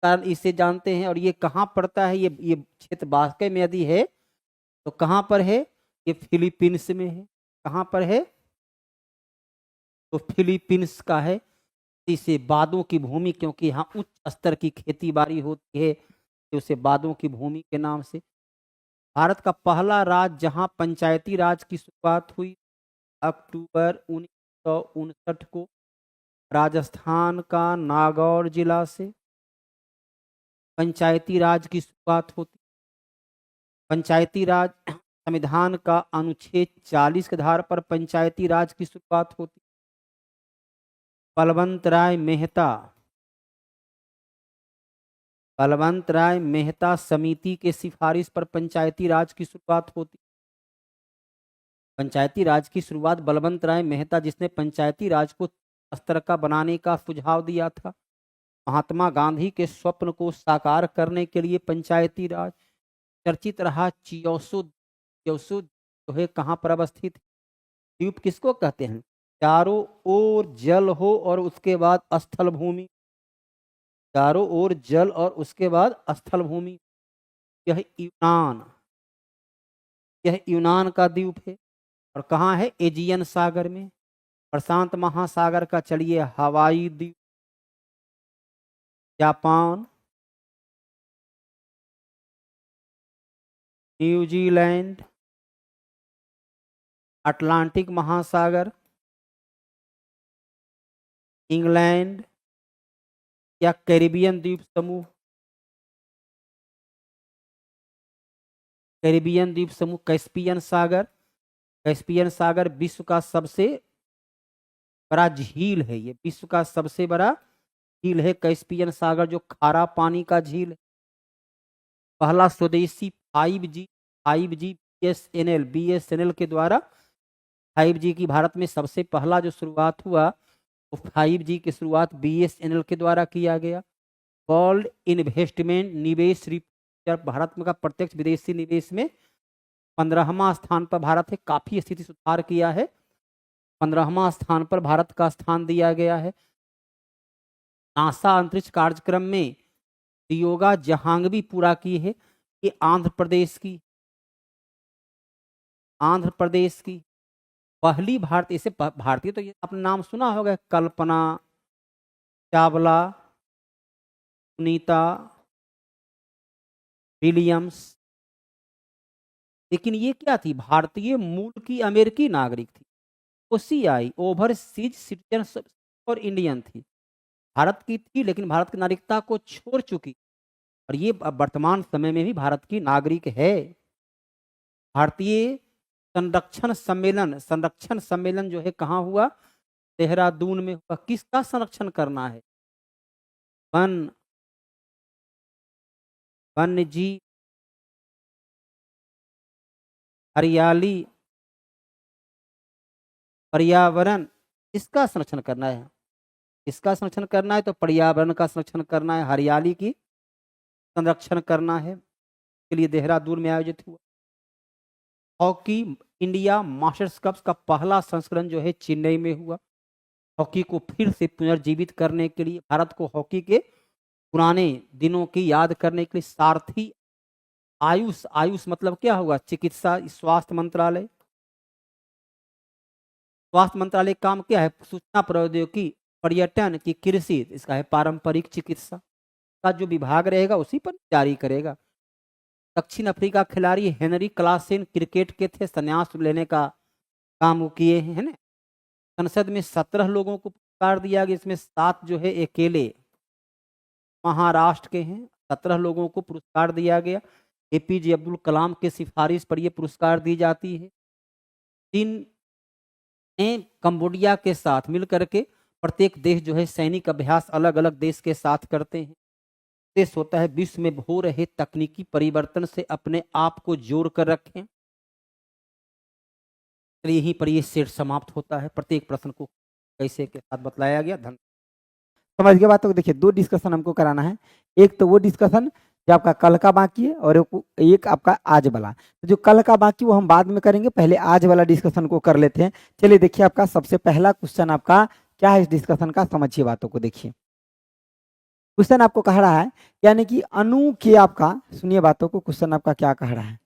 कारण इसे जानते हैं। और ये कहाँ पड़ता है, ये क्षेत्र वाकई में यदि है तो कहाँ पर है, ये फिलीपींस में है। कहाँ पर है, तो फिलीपींस का है। इसे बादों की भूमि, क्योंकि यहाँ उच्च स्तर की खेती बाड़ी होती है, तो उसे बादों की भूमि के नाम से। भारत का पहला राज्य जहाँ पंचायती राज की शुरुआत हुई अक्टूबर 1959 को, राजस्थान का नागौर जिला से पंचायती राज की शुरुआत होती। पंचायती राज संविधान का अनुच्छेद 40 के आधार पर पंचायती राज की शुरुआत होती। बलवंत राय मेहता समिति के सिफारिश पर पंचायती राज की शुरुआत होती। पंचायती राज की शुरुआत बलवंत राय मेहता, जिसने पंचायती राज को स्तर का बनाने का सुझाव दिया था। महात्मा गांधी के स्वप्न को साकार करने के लिए पंचायती राज चर्चित रहा। चियोसो जो है कहाँ पर अवस्थित, द्वीप किसको कहते हैं, चारों ओर जल हो और उसके बाद स्थल भूमि, चारों ओर जल और उसके बाद स्थल भूमि। यह यूनान का द्वीप है। और कहाँ है, एजियन सागर में। प्रशांत महासागर का चलिए हवाई द्वीप, जापान, न्यूजीलैंड, अटलांटिक महासागर, इंग्लैंड या कैरिबियन द्वीप समूह। कैरिबियन द्वीप समूह, कैस्पियन सागर विश्व का सबसे बड़ा झील है। ये विश्व का सबसे बड़ा झील है कैस्पियन सागर, जो खारा पानी का झील है। पहला स्वदेशी 5G BSNL के द्वारा 5G की भारत में सबसे पहला जो शुरुआत हुआ, वो 5G की शुरुआत BSNL के द्वारा किया गया। वर्ल्ड इन्वेस्टमेंट निवेश रिपोर्ट, भारत में का प्रत्यक्ष विदेशी निवेश में 15वां स्थान पर भारत है, काफी स्थिति सुधार किया है, 15वां स्थान पर भारत का स्थान दिया गया है। नासा अंतरिक्ष कार्यक्रम में दियोगा जहांग भी पूरा की है, ये आंध्र प्रदेश की पहली भारतीय, इसे भारतीय तो ये आपने नाम सुना होगा, कल्पना चावला, सुनीता विलियम्स, लेकिन ये क्या थी, भारतीय मूल की अमेरिकी नागरिक थी। ओसीआई ओवरसीज सिटीजन और इंडियन थी, भारत की थी लेकिन भारत की नागरिकता को छोड़ चुकी, और ये वर्तमान समय में भी भारत की नागरिक है। भारतीय संरक्षण सम्मेलन जो है कहाँ हुआ, देहरादून में हुआ। किसका संरक्षण करना है, वन्य जीव, हरियाली, पर्यावरण, इसका संरक्षण करना है। इसका संरक्षण करना है तो पर्यावरण का संरक्षण करना है, हरियाली की संरक्षण करना है, के लिए देहरादून में आयोजित हुआ। हॉकी इंडिया मास्टर्स कप का पहला संस्करण जो है चेन्नई में हुआ। हॉकी को फिर से पुनर्जीवित करने के लिए, भारत को हॉकी के पुराने दिनों की याद करने के लिए सारथी आयुष मतलब क्या हुआ, चिकित्सा, स्वास्थ्य मंत्रालय काम क्या है, सूचना प्रौद्योगिकी, पर्यटन की, कृषि, इसका है पारंपरिक चिकित्सा का जो विभाग रहेगा उसी पर जारी करेगा। दक्षिण अफ्रीका खिलाड़ी हेनरी क्लासेन क्रिकेट के थे, संन्यास लेने का काम किए हैं, है ना। संसद में 17 लोगों को पुरस्कार दिया गया, इसमें 7 जो है अकेले महाराष्ट्र के हैं। 17 लोगों को पुरस्कार दिया गया। एपीजे अब्दुल कलाम के सिफारिश पर यह पुरस्कार दी जाती है। चीन ने कंबोडिया के साथ मिलकर के, प्रत्येक देश जो है सैनिक अभ्यास अलग अलग देश के साथ करते हैं। देश होता है विश्व में हो रहे तकनीकी परिवर्तन से अपने आप को जोड़ कर रखें। यहीं पर ये सेट समाप्त होता है। प्रत्येक प्रश्न को कैसे के साथ बतलाया गया। धन्यवाद। समझ के बात। तो देखिए, 2 डिस्कशन हमको कराना है। एक तो वो डिस्कशन जो आपका कल का बाकी है, और एक आपका आज वाला। तो जो कल का बाकी वो हम बाद में करेंगे, पहले आज वाला डिस्कशन को कर लेते हैं। चलिए देखिए, आपका सबसे पहला क्वेश्चन आपका क्या है इस डिस्कशन का, समझिए बातों को। देखिए क्वेश्चन आपको कह रहा है, यानी कि अणु के, आपका सुनिए बातों को, क्वेश्चन आपका क्या कह रहा है,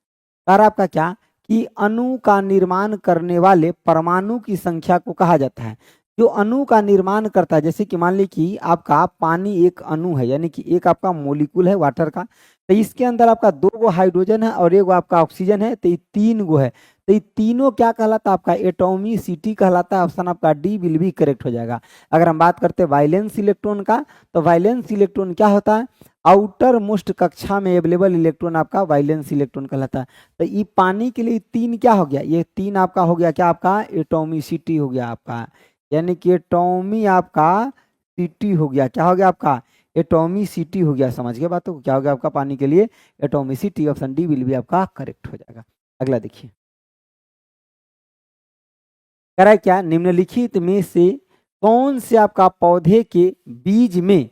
कह रहा आपका क्या कि अणु का निर्माण करने वाले परमाणु की संख्या को कहा जाता है। जो अणु का निर्माण करता है, जैसे कि मान ली कि आपका पानी एक अणु है, यानी कि एक आपका मोलिक्यूल है वाटर का, तो इसके अंदर आपका 2 गो हाइड्रोजन है और 1 गो आपका ऑक्सीजन है, तो ये 3 गो है। तो ये तीनों क्या कहलाता है, आपका एटॉमिसिटी कहलाता है। ऑप्शन आपका डी विल भी करेक्ट हो जाएगा। अगर हम बात करते हैं वाइलेंस इलेक्ट्रॉन का, तो वाइलेंस इलेक्ट्रॉन क्या होता है, आउटर मोस्ट कक्षा में अवेलेबल इलेक्ट्रॉन आपका वाइलेंस इलेक्ट्रॉन कहलाता है। तो ये पानी के लिए 3 क्या हो गया, ये 3 आपका हो गया क्या, आपका एटॉमिसिटी हो गया आपका, यानी कि एटॉमी आपका सिटी हो गया, क्या हो गया आपका, एटॉमिसिटी हो गया। समझ गए बातों को, क्या हो गया आपका पानी के लिए एटॉमिसिटी। ऑप्शन डी विल भी आपका करेक्ट हो जाएगा। अगला देखिए, कह रहा है क्या, निम्नलिखित में से कौन से आपका पौधे के बीज में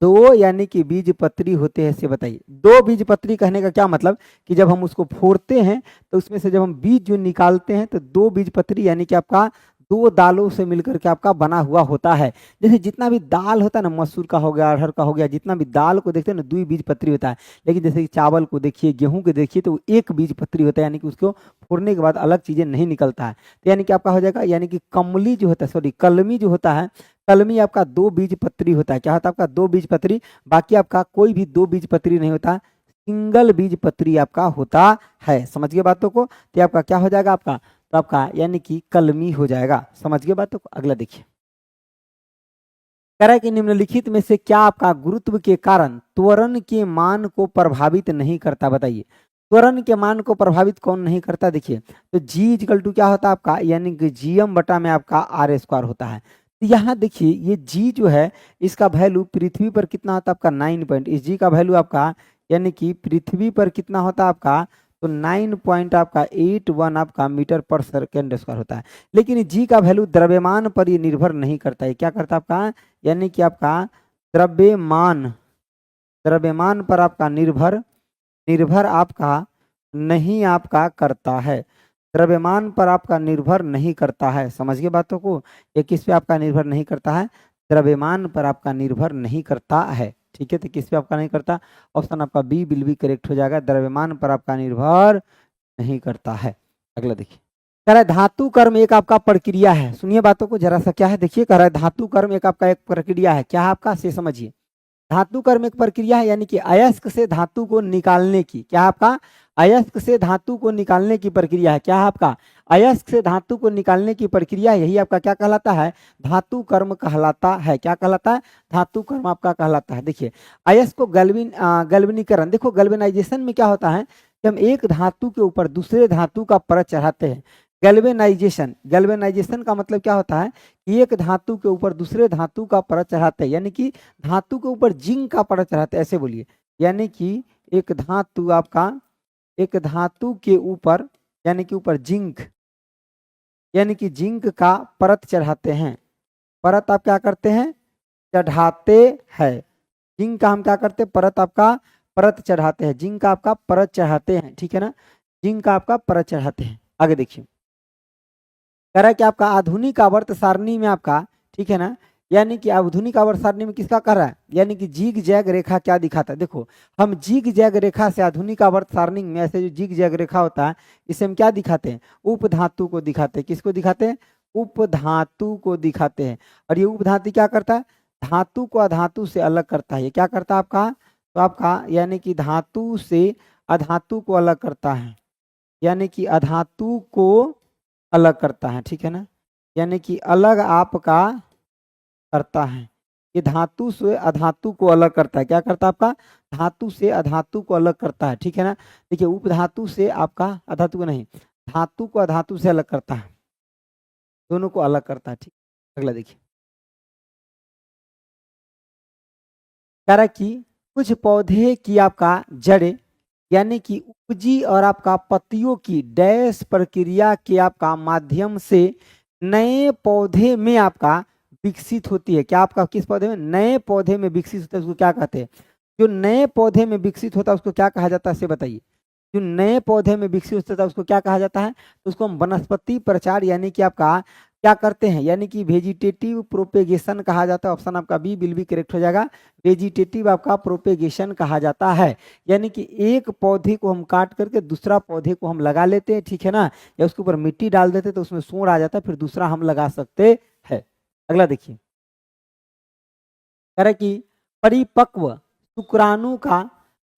2 यानी कि बीज पत्री होते हैं, से बताइए। 2 बीज पत्री कहने का क्या मतलब कि जब हम उसको फोड़ते हैं तो उसमें से जब हम बीज जो निकालते हैं तो 2 बीज पत्री, यानी कि आपका 2 दालों से मिलकर के आपका बना हुआ होता है। जैसे जितना भी दाल होता है ना, मसूर का हो गया, अरहर का हो गया, जितना भी दाल को देखते हैं ना, 2 बीज पत्री होता है। लेकिन जैसे कि चावल को देखिए, गेहूं को देखिए, तो 1 बीज पत्री होता है, यानी कि उसको फोड़ने के बाद अलग चीजें नहीं निकलता है। तो यानी कि आपका हो जाएगा, यानी कि कमली जो होता है, सॉरी कलमी जो होता है, कलमी आपका 2 बीज पत्री होता है। क्या होता है आपका, 2 बीज पत्री। बाकी आपका कोई भी 2 बीज पत्री नहीं होता, सिंगल बीज पत्री आपका होता है। समझ गए बातों को। तो आपका क्या हो जाएगा आपका, तो आपका यानी कि कलमी हो जाएगा। समझ गए बातों को। अगला देखिए, कह रहा है कि निम्नलिखित में से क्या आपका गुरुत्व के कारण त्वरण के मान को प्रभावित नहीं करता, बताइए। त्वरण के मान को प्रभावित कौन नहीं करता, देखिए। तो जी इक्वल टू क्या होता है आपका, यानी कि जीएम बटा में आपका आर स्क्वायर होता है। तो यहाँ देखिए, ये जी जो है इसका वैल्यू पृथ्वी पर कितना होता है आपका 9 पॉइंट, इस जी का वैल्यू आपका, यानी कि पृथ्वी पर कितना होता है आपका, तो 9 पॉइंट आपका 81 आपका मीटर पर सेकेंड स्क्वायर होता है। लेकिन जी का वैल्यू द्रव्यमान पर ये निर्भर नहीं करता है। क्या करता है आपका, यानी कि आपका द्रव्यमान पर आपका निर्भर आपका नहीं आपका करता है, द्रव्यमान पर आपका निर्भर नहीं करता है। समझ गए बातों को, ये किस पे आपका निर्भर नहीं करता है, द्रव्यमान पर आपका निर्भर नहीं करता है। ठीक है, तो किस पे आपका नहीं करता, ऑप्शन आपका बी विल बी करेक्ट हो जाएगा, द्रव्यमान पर आपका निर्भर नहीं करता है। अगला देखिए, कह रहा है धातु कर्म एक आपका प्रक्रिया है। सुनिए बातों को जरा सा, क्या है देखिए, कह रहा है धातु कर्म एक आपका एक प्रक्रिया है। क्या है आपका, से समझिए, धातु कर्म एक प्रक्रिया है, यानी कि अयस्क से धातु को निकालने की, क्या आपका, अयस्क से धातु को निकालने की प्रक्रिया है। क्या है आपका, अयस्क से धातु को निकालने की प्रक्रिया है, यही आपका क्या कहलाता है, धातु कर्म कहलाता है। क्या कहलाता है, धातु कर्म आपका कहलाता है। देखिए, अयस्क को गैल्वेनीकरण, देखो गैल्वेनाइजेशन में क्या होता है कि हम एक धातु के ऊपर दूसरे धातु का परत चढ़ाते हैं। गैल्वेनाइजेशन, गैल्वेनाइजेशन का मतलब क्या होता है कि एक धातु के ऊपर दूसरे धातु का परत चढ़ाते हैं, यानी कि धातु के ऊपर जिंक का परत चढ़ाते हैं, ऐसे बोलिए, यानी कि एक धातु आपका, एक धातु के ऊपर, यानी कि ऊपर जिंक, यानी कि जिंक का परत चढ़ाते हैं। परत आप क्या करते हैं, चढ़ाते हैं, जिंक का हम क्या करते हैं, परत आपका परत चढ़ाते हैं, जिंक का आपका परत चढ़ाते हैं। ठीक है ना, जिंक का आपका परत चढ़ाते हैं। आगे देखिए, कह रहा है कि आपका आधुनिक आवर्त सारणी में आपका, ठीक है ना, यानी कि आधुनिक आवर्त सारणी में किसका कर रहा है, यानी कि जिग जैग रेखा क्या दिखाता है। देखो, हम जिग जैग रेखा से आधुनिक आवर्त सारणी में ऐसे जो जिग जैग रेखा होता है, इसे हम क्या दिखाते हैं, उपधातु को दिखाते हैं। किसको दिखाते हैं, उपधातु को दिखाते हैं। और ये उपधातु क्या करता है, धातु को अधातु से अलग करता है। ये क्या करता है आपका, तो आपका यानी कि धातु से अधातु को अलग करता है, यानी कि अधातु को अलग करता है। ठीक है ना, यानी कि अलग आपका करता है, ये धातु से अधातु को अलग करता है। क्या करता है आपका, धातु से अधातु को अलग करता है। ठीक है ना, देखिए, उपधातु से आपका अधातु को नहीं, धातु को अधातु से अलग करता है, दोनों को अलग करता है। ठीक, अगला देखिए, कह रहा है कि कुछ पौधे की आपका जड़े, यानी कि उपजी और आपका पत्तियों की डैश प्रक्रिया के आपका माध्यम से नए पौधे में आपका विकसित होती है। क्या आपका, किस पौधे में, नए पौधे में विकसित होता है, उसको क्या कहते हैं, जो नए पौधे में विकसित होता है उसको क्या कहा जाता है, इसे बताइए। जो नए पौधे में विकसित होता है उसको क्या कहा जाता है, तो उसको हम वनस्पति प्रचार, यानी कि आपका क्या करते हैं, यानी कि वेजिटेटिव प्रोपेगेशन कहा जाता है। ऑप्शन आपका बी विल बी करेक्ट हो जाएगा, वेजिटेटिव आपका प्रोपेगेशन कहा जाता है। यानी कि एक पौधे को हम काट करके दूसरा पौधे को हम लगा लेते हैं। ठीक है ना, या उसके ऊपर मिट्टी डाल देते तो उसमें सूंड आ जाता है, फिर दूसरा हम लगा सकते हैं। अगला देखिए, कह रहा है कि परिपक्व शुक्राणु का,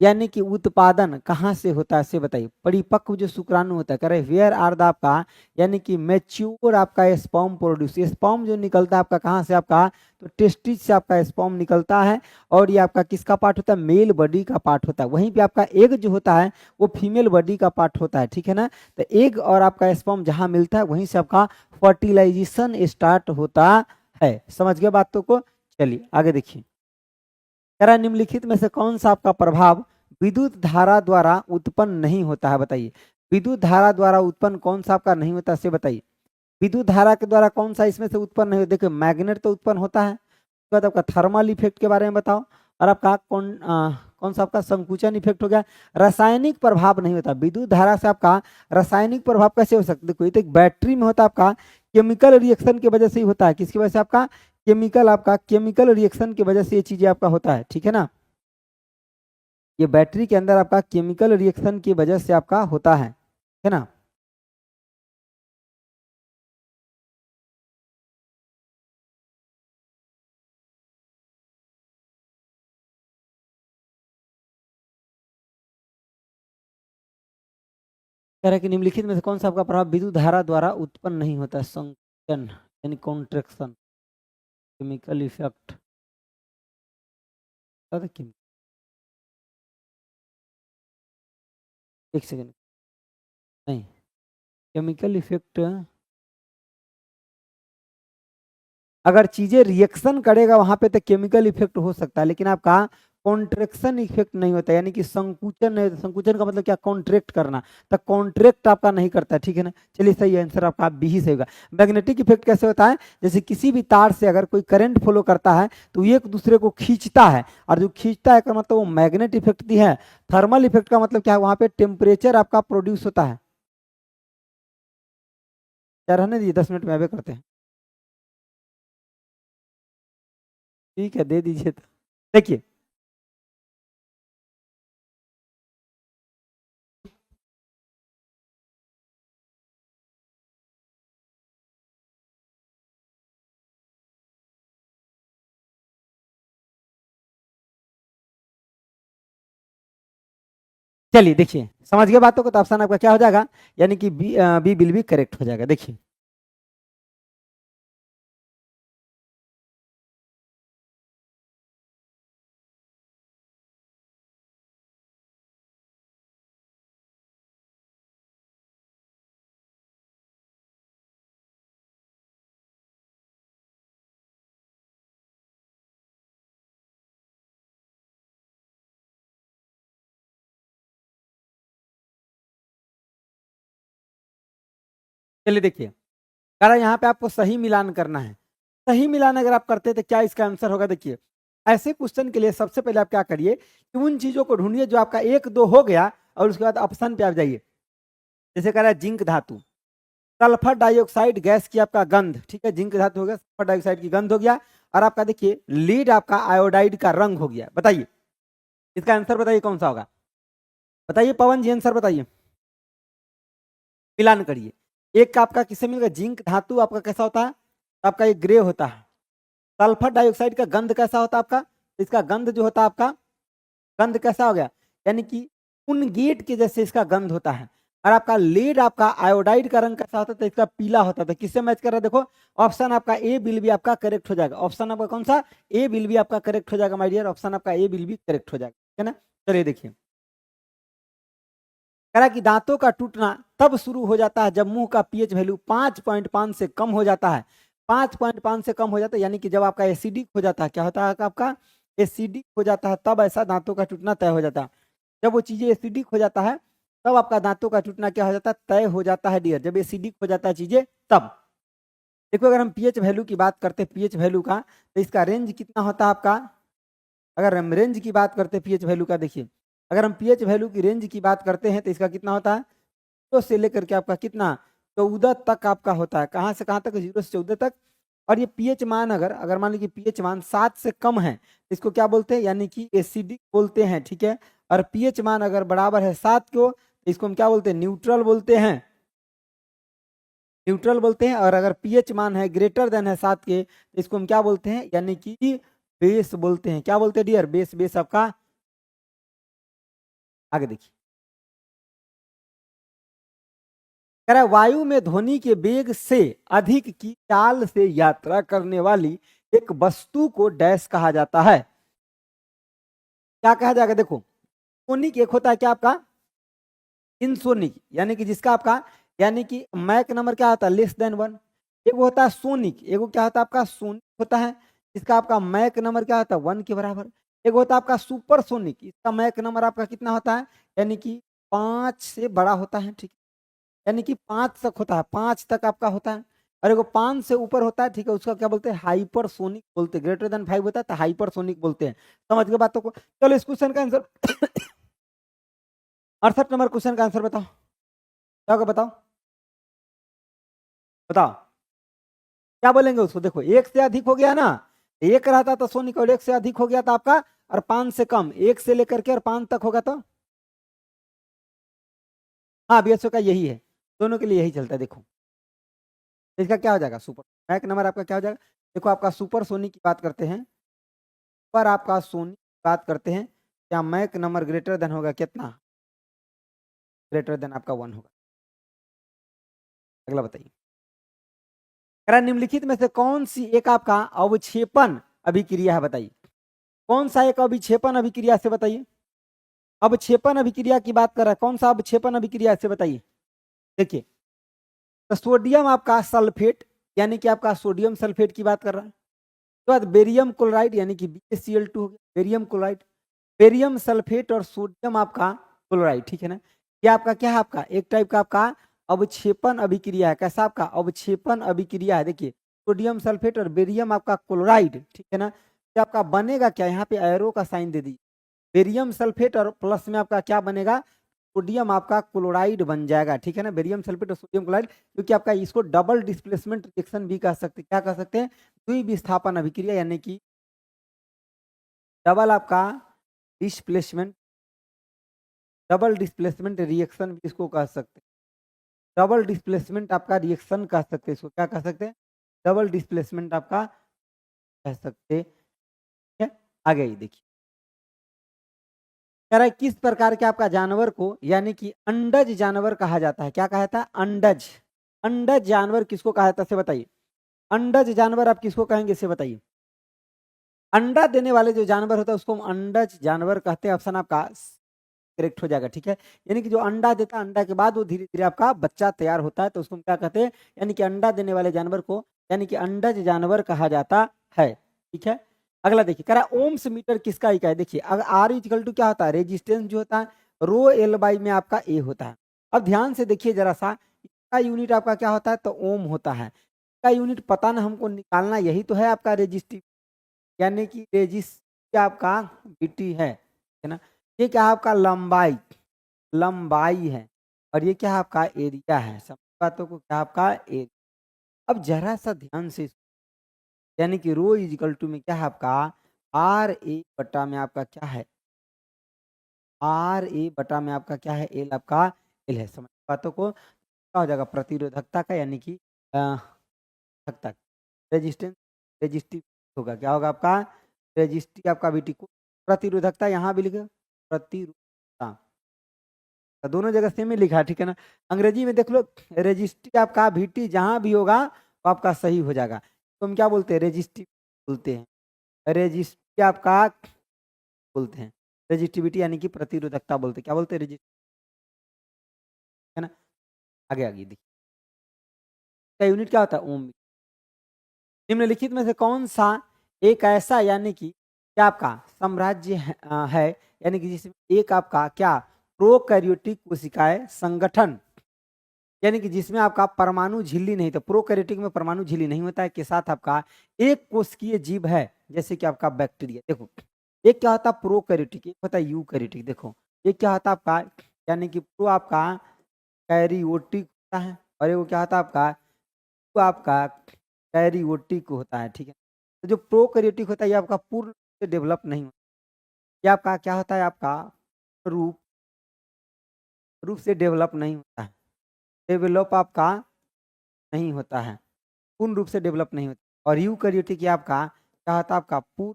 यानी कि उत्पादन कहाँ से होता है, से बताइए। परिपक्व जो शुक्राणु होता है, कह रहे वेयर आर द आपका, यानी कि मैच्योर आपका स्पर्म प्रोड्यूस, स्पर्म जो निकलता है आपका कहाँ से, आपका तो टेस्टिस से आपका स्पर्म निकलता है। और ये आपका किसका पार्ट होता है, मेल बॉडी का पार्ट होता है। वहीं पे आपका एग जो होता है वो फीमेल बॉडी का पार्ट होता है। ठीक है ना, तो एग और आपका स्पर्म जहाँ मिलता है वहीं से आपका फर्टिलाइजेशन स्टार्ट होता है। समझ गए बातों को, चलिए आगे देखिए, कह रहा है निम्नलिखित में से कौन सा आपका प्रभाव विद्युत धारा द्वारा उत्पन्न नहीं होता है, बताइए। विद्युत धारा द्वारा उत्पन्न कौन सा आपका नहीं होता, से बताइए। विद्युत धारा के द्वारा कौन सा इसमें से उत्पन्न नहीं होता, देखिए मैग्नेट तो उत्पन्न होता है, उसके बाद आपका थर्मल इफेक्ट के बारे में बताओ, और आपका कौन सा आपका संकुचन इफेक्ट हो गया। रासायनिक प्रभाव नहीं होता विद्युत धारा से, आपका रासायनिक प्रभाव कैसे हो सकता है, देखो ये तो एक बैटरी में होता है, आपका केमिकल रिएक्शन की वजह से ही होता है। किसकी वजह से, आपका केमिकल, आपका केमिकल रिएक्शन की वजह से ये चीजें आपका होता है। ठीक है ना, ये बैटरी के अंदर आपका केमिकल रिएक्शन की वजह से आपका होता है ना। कह रहा है कि निम्नलिखित में से कौन सा आपका प्रभाव विद्युत धारा द्वारा उत्पन्न नहीं होता, संकुचन यानी कॉन्ट्रैक्शन, केमिकल इफेक्ट, एक सेकेंड, नहीं, केमिकल इफेक्ट, अगर चीजें रिएक्शन करेगा वहां पे तो केमिकल इफेक्ट हो सकता है, लेकिन आपका कॉन्ट्रेक्शन इफेक्ट नहीं होता, यानी कि संकुचन नहीं होता। संकुचन का मतलब क्या, कॉन्ट्रैक्ट करना, तो कॉन्ट्रैक्ट आपका नहीं करता, ठीक है ना। चलिए सही आंसर आपका बी ही सही होगा। मैग्नेटिक इफेक्ट कैसे होता है, जैसे किसी भी तार से अगर कोई करंट फ्लो करता है तो एक दूसरे को खींचता है, और जो खींचता है का मतलब वो मैग्नेट इफेक्ट दी है। थर्मल इफेक्ट का मतलब क्या है, वहां पे टेम्परेचर आपका प्रोड्यूस होता है। क्या रहने दीजिए, 10 मिनट में अभी करते हैं, ठीक है दे दीजिए। तो देखिए चलिए देखिए समझ गए बातों को, तो ऑप्शन आपका क्या हो जाएगा, यानी कि बी विल बी करेक्ट हो जाएगा। देखिए चलिए देखिए, कह रहा है यहाँ पे आपको सही मिलान करना है। सही मिलान अगर आप करते हैं तो क्या इसका आंसर होगा, देखिए ऐसे क्वेश्चन के लिए सबसे पहले आप क्या करिए कि उन चीजों को ढूंढिए जो आपका 1 2 हो गया, और उसके बाद ऑप्शन पे आप जाइए। जैसे कह रहा है जिंक धातु, सल्फर डाइऑक्साइड गैस की आपका गंध, ठीक है, जिंक धातु हो गया, सल्फर डाइऑक्साइड की गंध हो गया, और आपका देखिए लीड आपका आयोडाइड का रंग हो गया। बताइए इसका आंसर बताइए कौन सा होगा, बताइए पवन जी आंसर बताइए, मिलान करिए। एक का आपका किससे मिलेगा, जिंक धातु आपका कैसा होता है, तो आपका ये ग्रे होता है। सल्फर डाइऑक्साइड का गंध कैसा होता है आपका, इसका गंध जो होता है आपका, गंध कैसा हो गया, यानी कि उन गेट के जैसे इसका गंध होता है। और आपका लीड आपका आयोडाइड का रंग कैसा होता था, इसका पीला होता था। किससे मैच कर रहा है, देखो ऑप्शन आपका ए बिल भी आपका करेक्ट हो जाएगा। ऑप्शन आपका कौन सा, ए बिल भी आपका करेक्ट हो जाएगा माय डियर, ऑप्शन आपका ए बिल भी करेक्ट हो जाएगा, है ना। चलिए देखिए, कह रहा है कि दांतों का टूटना तब शुरू हो जाता है जब मुंह का पीएच वैल्यू 5.5 से कम हो जाता है। 5.5 से कम हो जाता है, यानी कि जब आपका एसिडिक हो जाता है, क्या होता है आपका एसिडिक हो जाता है, तब ऐसा दांतों का टूटना तय हो जाता है। जब वो चीजें एसिडिक हो जाता है तब आपका दांतों का टूटना क्या हो जाता है, तय हो जाता है डियर, जब एसिडिक हो जाता है चीजें तब। देखो अगर हम पीएच वैल्यू की बात करते हैं, पीएच वैल्यू का, तो इसका रेंज कितना होता है आपका, अगर हम रेंज की बात करते हैं पीएच वैल्यू का, देखिए अगर हम पीएच वैल्यू की रेंज की बात करते हैं तो इसका कितना होता है, 0 से लेकर के आपका कितना 14 तक आपका होता है। कहाँ से कहाँ तक, 0 से 14 तक। और ये पीएच मान अगर अगर मान लीजिए पीएच मान 7 से कम है तो इसको क्या बोलते हैं, यानी कि एसिडिक बोलते हैं, ठीक है। और पीएच मान अगर बराबर है 7 को तो इसको हम क्या बोलते हैं, न्यूट्रल बोलते हैं, न्यूट्रल बोलते हैं। और अगर पीएच मान है ग्रेटर देन है 7 के तो इसको हम क्या बोलते हैं, यानी कि बेस बोलते हैं। क्या बोलते हैं डियर, बेस। बेस आपका, आगे देखिए कह रहा है वायु में ध्वनि के वेग से अधिक की चाल से यात्रा करने वाली एक वस्तु को डैश कहा जाता है। क्या कहा जाएगा, देखो सोनिक एक होता है क्या आपका, इनसोनिक, यानी कि जिसका आपका, यानी कि मैक नंबर क्या होता है, <<1। एक वो होता है सोनिक, एक वो क्या होता है आपका सोनिक होता है, इसका आपका मैक नंबर क्या होता है 1 के बराबर। एक होता है आपका सुपर सोनिक, इसका मैक नंबर आपका कितना होता है, यानी कि 5 से बड़ा होता है, ठीक है, यानी कि 5 तक होता है, 5 तक आपका होता है। और एगो 5 से ऊपर होता है, ठीक है, उसका क्या बोलते हैं, हाइपरसोनिक बोलते हैं। ग्रेटर देन 5 होता है तो हाइपरसोनिक बोलते हैं। समझ गए बातों को। चलो इस क्वेश्चन का आंसर 68 नंबर क्वेश्चन का आंसर बताओ, क्या होगा बताओ, बताओ क्या बोलेंगे उसको। देखो 1 से अधिक हो गया ना, 1 रहता तो सोनिक, और 1 से अधिक हो गया था आपका, और 5 से कम, 1 से लेकर के और 5 तक होगा तो, हाँ बीएसओ का यही है, दोनों के लिए यही चलता है। देखो इसका क्या हो जाएगा, सुपर मैक नंबर आपका क्या हो जाएगा। देखो आपका सुपर सोनिक की बात करते हैं, पर आपका सोनिक की बात करते हैं, क्या मैक नंबर ग्रेटर देन होगा कितना, ग्रेटर देन आपका 1 होगा। अगला बताइए, कह रहा है, निम्नलिखित में से कौन सी एक आपका अवक्षेपण अभिक्रिया है, बताइए कौन सा एक अभिक्षेपण अभिक्रिया से, बताइए अवक्षेपण अभिक्रिया की बात कर रहा है, कौन सा अवक्षेपण अभिक्रिया से बताइए। देखिए तो सोडियम आपका सल्फेट, यानी कि आपका सोडियम सल्फेट की बात कर रहा है। उसके बाद बेरियम क्लोराइड, यानी कि BaCl2 हो गया, बेरियम क्लोराइड। बेरियम सल्फेट और सोडियम आपका क्लोराइड, ठीक है ना। ये आपका क्या है, आपका एक टाइप का आपका अवक्षेपण अभिक्रिया है। कैसा आपका अवक्षेपण अभिक्रिया है। देखिए सोडियम सल्फेट और बेरियम आपका क्लोराइड, ठीक है ना। ये आपका बनेगा क्या, यहाँ पे एरो का साइन दे दीजिए। बेरियम सल्फेट और प्लस में आपका क्या बनेगा, सोडियम आपका क्लोराइड बन जाएगा, ठीक है ना। बेरियम सल्फेट और सोडियम क्लोराइड, क्योंकि आपका इसको डबल डिस्प्लेसमेंट रिएक्शन भी कह सकते हैं। क्या कह सकते हैं, द्विविस्थापन अभिक्रिया, यानी कि डबल आपका डिस्प्लेसमेंट, डबल डिस्प्लेसमेंट रिएक्शन भी इसको कह सकते हैं। डबल डिस्प्लेसमेंट आपका रिएक्शन कह सकते हैं, इसको क्या कह सकते हैं, डबल डिस्प्लेसमेंट आपका कह सकते हैं। ठीक है, आगे ही देखिए कह रहा है किस प्रकार के आपका जानवर को, यानी कि अंडज जानवर कहा जाता है। क्या कहा जाता है, अंडज। अंडज जानवर किसको कहा जाता है, इसे बताइए। अंडज जानवर आप किसको कहेंगे, इसे बताइए। अंडा देने वाले जो जानवर होता है उसको हम अंडज जानवर कहते हैं। ऑप्शन आपका करेक्ट हो जाएगा, ठीक है। यानी कि जो अंडा देता है, अंडा के बाद वो धीरे धीरे आपका बच्चा तैयार होता है, तो उसको हम क्या कहते हैं, यानी कि अंडा देने वाले जानवर को यानी कि अंडज जानवर कहा जाता है, ठीक है। अगला देखिए कह रहा है ओम्स मीटर किसका इकाई। देखिए अगर आर इक्वल टू क्या होता है, रेजिस्टेंस जो होता है, रो एल बाई में आपका ए होता है। अब ध्यान से देखिए जरा सा, इसका यूनिट आपका क्या होता है, तो ओम होता है। इसका यूनिट पता ना हमको निकालना, यही तो है आपका रेजिस्टिव, यानी कि रेजिस क्या आपका बीटी है ना। ये क्या है आपका लंबाई, लंबाई है, और ये क्या है आपका एरिया है। सब बातों को क्या आपका एरिया। अब जरा सा ध्यान से, यानी कि रो इजिकल टू में क्या है आपका आर ए बटा में आपका क्या है, आर ए बटा में आपका क्या है, एल आपका एल है। समझ बातों को, क्या हो जाएगा प्रतिरोधकता का, यानी कि तक रेजिस्टेंस, रेजिस्टिव होगा, क्या होगा आपका रेजिस्टिव आपका बीटी को। प्रतिरोधकता यहाँ भी लिखे प्रतिरोधकता, तो दोनों जगह सेम ही लिखा है, ठीक है ना। अंग्रेजी में देख लो, रेजिस्टिव आपका बीटी जहां भी होगा वो आपका सही हो जाएगा। तो हम क्या बोलते हैं, रेजिस्टिव बोलते हैं, रेजिस्टिव आपका बोलते हैं, रेजिस्टिविटी यानी कि प्रतिरोधकता बोलते हैं। क्या बोलते हैं, रेजिस्टिव, है ना। आगे आगे देखिए का यूनिट क्या होता है, ओम। निम्नलिखित में से कौन सा एक ऐसा यानी कि क्या आपका साम्राज्य है, यानी कि जिसमें एक आपका क्या प्रोकैरियोटिक कोशिकाएं संगठन, यानी कि जिसमें आपका परमाणु झिल्ली नहीं, तो प्रोकैरियोटिक में परमाणु झिल्ली नहीं होता है, के साथ आपका एक कोशिकीय जीव है, जैसे कि आपका बैक्टीरिया। देखो एक क्या होता है प्रोकैरियोटिक, एक होता है यूकैरियोटिक। देखो एक क्या होता है आपका, यानी कि प्रो आपका कैरियोटिक होता है, और वो क्या होता है आपका, वो आपका कैरियोटिक होता है, ठीक है। तो जो प्रोकैरियोटिक होता है ये आपका पूर्ण रूप से डेवलप नहीं होता, ये आपका क्या होता है, आपका रूप रूप से डेवलप नहीं होता है, डेवलप आपका नहीं होता है, पूर्ण रूप से डेवलप नहीं होता। और यूकैरियोटिक ये आपका क्या होता है, आपका पूर्ण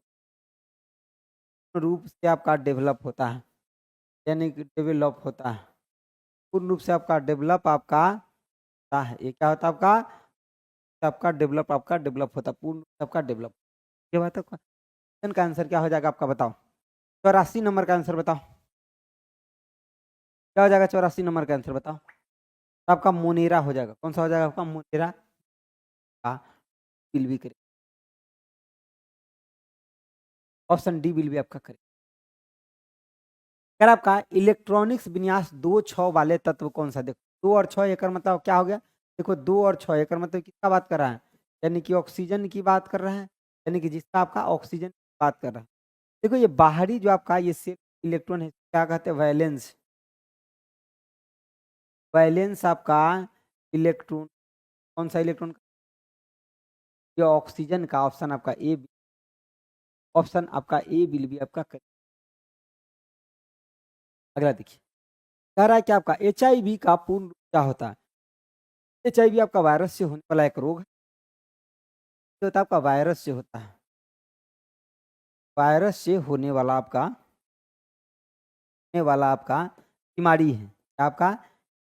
रूप से आपका डेवलप होता है, यानी कि डेवलप होता है, पूर्ण रूप से आपका डेवलप आपका होता है। ये क्या होता है आपका, आपका डेवलप होता है, पूर्ण रूप से आपका डेवलप। ये बात है। क्वेश्चन का आंसर क्या हो जाएगा आपका, बताओ। 84 नंबर का आंसर बताओ, क्या हो जाएगा 84 नंबर का आंसर बताओ। तो आपका मोनेरा हो जाएगा। कौन सा हो जाएगा आपका, मोनेरा का विल भी करें, ऑप्शन डी विल भी आपका करें। अगर आपका इलेक्ट्रॉनिक्स विन्यास 2-6 वाले तत्व कौन सा, देखो 2 और 6 एक मतलब क्या हो गया, देखो 2 और 6 एक मतलब किसका बात कर रहा है, यानी कि ऑक्सीजन की बात कर रहा है, यानी कि जिसका आपका ऑक्सीजन की बात कर रहा है। देखो ये बाहरी जो आपका ये सेल्फ इलेक्ट्रॉन है, क्या कहते हैं, वैलेंस, वैलेंस आपका इलेक्ट्रॉन, कौन सा इलेक्ट्रॉन, ये ऑक्सीजन का। ऑप्शन आपका ए, ऑप्शन आपका ए विल भी आपका करेक्ट। अगला देखिए कह रहा है कि आपका HIV का पूर्ण रूप क्या होता है। HIV आपका वायरस से होने वाला एक रोग है, जो होता है आपका वायरस से होता है, वायरस से होने वाला आपका, होने वाला आपका बीमारी है, क्या आपका,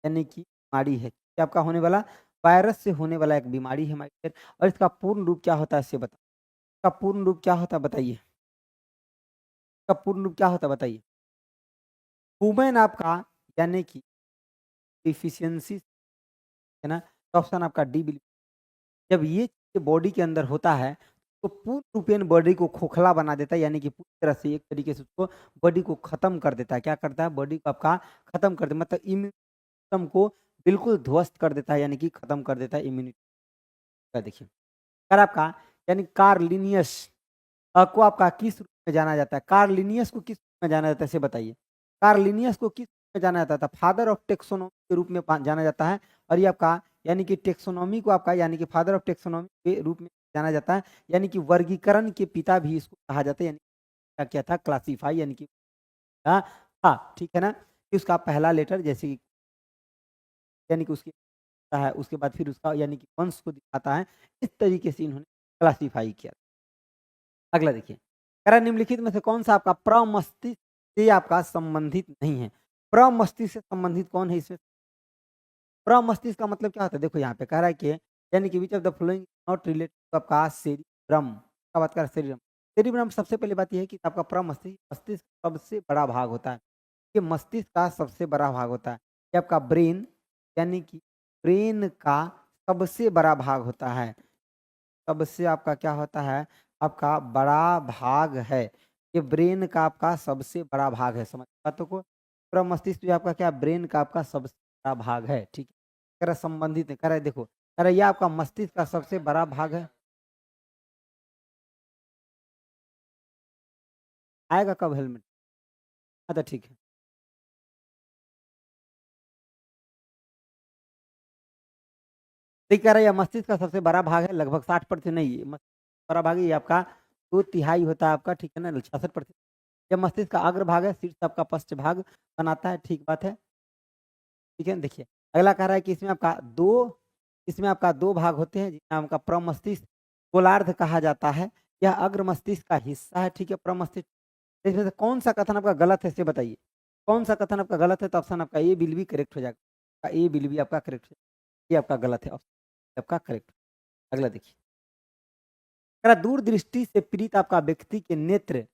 यानी कि बीमारी है, क्या आपका होने वाला, वायरस से होने वाला एक बीमारी है हमारे शरीर। और इसका पूर्ण रूप क्या होता है, इससे बताओ। इसका पूर्ण रूप क्या होता है बताइए, इसका पूर्ण रूप क्या होता है बताइए। वुमेन आपका, यानी कि डिफिशियंसी, है ना। तो ऑप्शन आपका डी बिल। जब ये बॉडी के अंदर होता है तो पूर्ण रूपेण बॉडी को खोखला बना देता है, यानी कि पूरी तरह से एक तरीके से उसको बॉडी को खत्म कर देता है। क्या करता है? बॉडी को आपका खत्म कर दे, मतलब इम्यून सिस्टम को बिल्कुल ध्वस्त कर देता है, यानी कि खत्म कर देता है इम्यूनिटी का। देखिए अगर आपका यानी कार्ल लिनियस को आपका किस रूप में जाना जाता है? कार्ल लिनियस को किस रूप में जाना जाता है इसे बताइए। कार्ल लिनियस को किस रूप में जाना जाता था? फादर ऑफ टेक्सोनॉमी के रूप में जाना जाता है। और ये आपका यानी कि टेक्सोनॉमी को आपका यानी कि फादर ऑफ टेक्सोनॉमी के रूप में जाना जाता है, यानी कि वर्गीकरण के पिता भी इसको कहा जाता है। यानी क्या किया था? क्लासिफाई, यानी कि हाँ हाँ, ठीक है ना, कि उसका पहला लेटर जैसे कि यानी कि उसकी है, उसके बाद फिर उसका यानी कि वंश को दिखाता है। इस तरीके से इन्होंने क्लासिफाई किया। अगला देखिए, कह रहा है निम्नलिखित में से कौन सा आपका प्रमस्तिष्क से आपका संबंधित नहीं है? प्रमस्तिष्क से संबंधित कौन है इसमें? प्रमस्तिष्क का मतलब क्या होता है? देखो यहाँ पे कह रहा है कि यानी कि which of the following not related to आपका सेरिब्रम का बात कर रहा है। सेरिब्रम, सेरिब्रम सबसे पहले बात यह है कि आपका प्रमस्तिष्क मस्तिष्क सबसे बड़ा भाग होता है। ये मस्तिष्क का सबसे बड़ा भाग होता है। ये आपका ब्रेन, यानी कि ब्रेन का सबसे बड़ा भाग होता है। सबसे आपका क्या होता है? आपका बड़ा भाग है। ये ब्रेन का आपका सबसे बड़ा भाग है। समझ बातों को? पूरा मस्तिष्क जो आपका क्या ब्रेन का आपका सबसे बड़ा भाग है। ठीक है, कह रहा संबंधित है, कह रहा है देखो, कह रहा ये आपका मस्तिष्क का सबसे बड़ा भाग है। आएगा कब हेलमेट? अच्छा ठीक है। देखिए कह रहा है यह मस्तिष्क का सबसे बड़ा भाग है, लगभग 60% नहीं है मस्तिष्क बड़ा भाग है। ये आपका 2/3 होता है आपका, ठीक है ना, 66%। यह मस्तिष्क का अग्र भाग है, शीर्ष आपका पश्च भाग बनाता है। ठीक बात है, ठीक है। देखिए अगला कह रहा है कि इसमें आपका दो भाग होते हैं, जिसमें आपका प्रमस्तिष्क गोलार्ध कहा जाता है। यह अग्र मस्तिष्क का हिस्सा है। ठीक है, प्रमस्तिष्क। इसमें से कौन सा कथन आपका गलत है इसे बताइए। कौन सा कथन आपका गलत है? तो ऑप्शन आपका ए बिल भी करेक्ट हो जाएगा। ए बिल भी आपका करेक्ट हो जाएगा। ये आपका गलत है, ऑप्शन आपका करेक्ट। अगला देखिए, अगर दूरदृष्टि से पीड़ित आपका व्यक्ति के नेत्र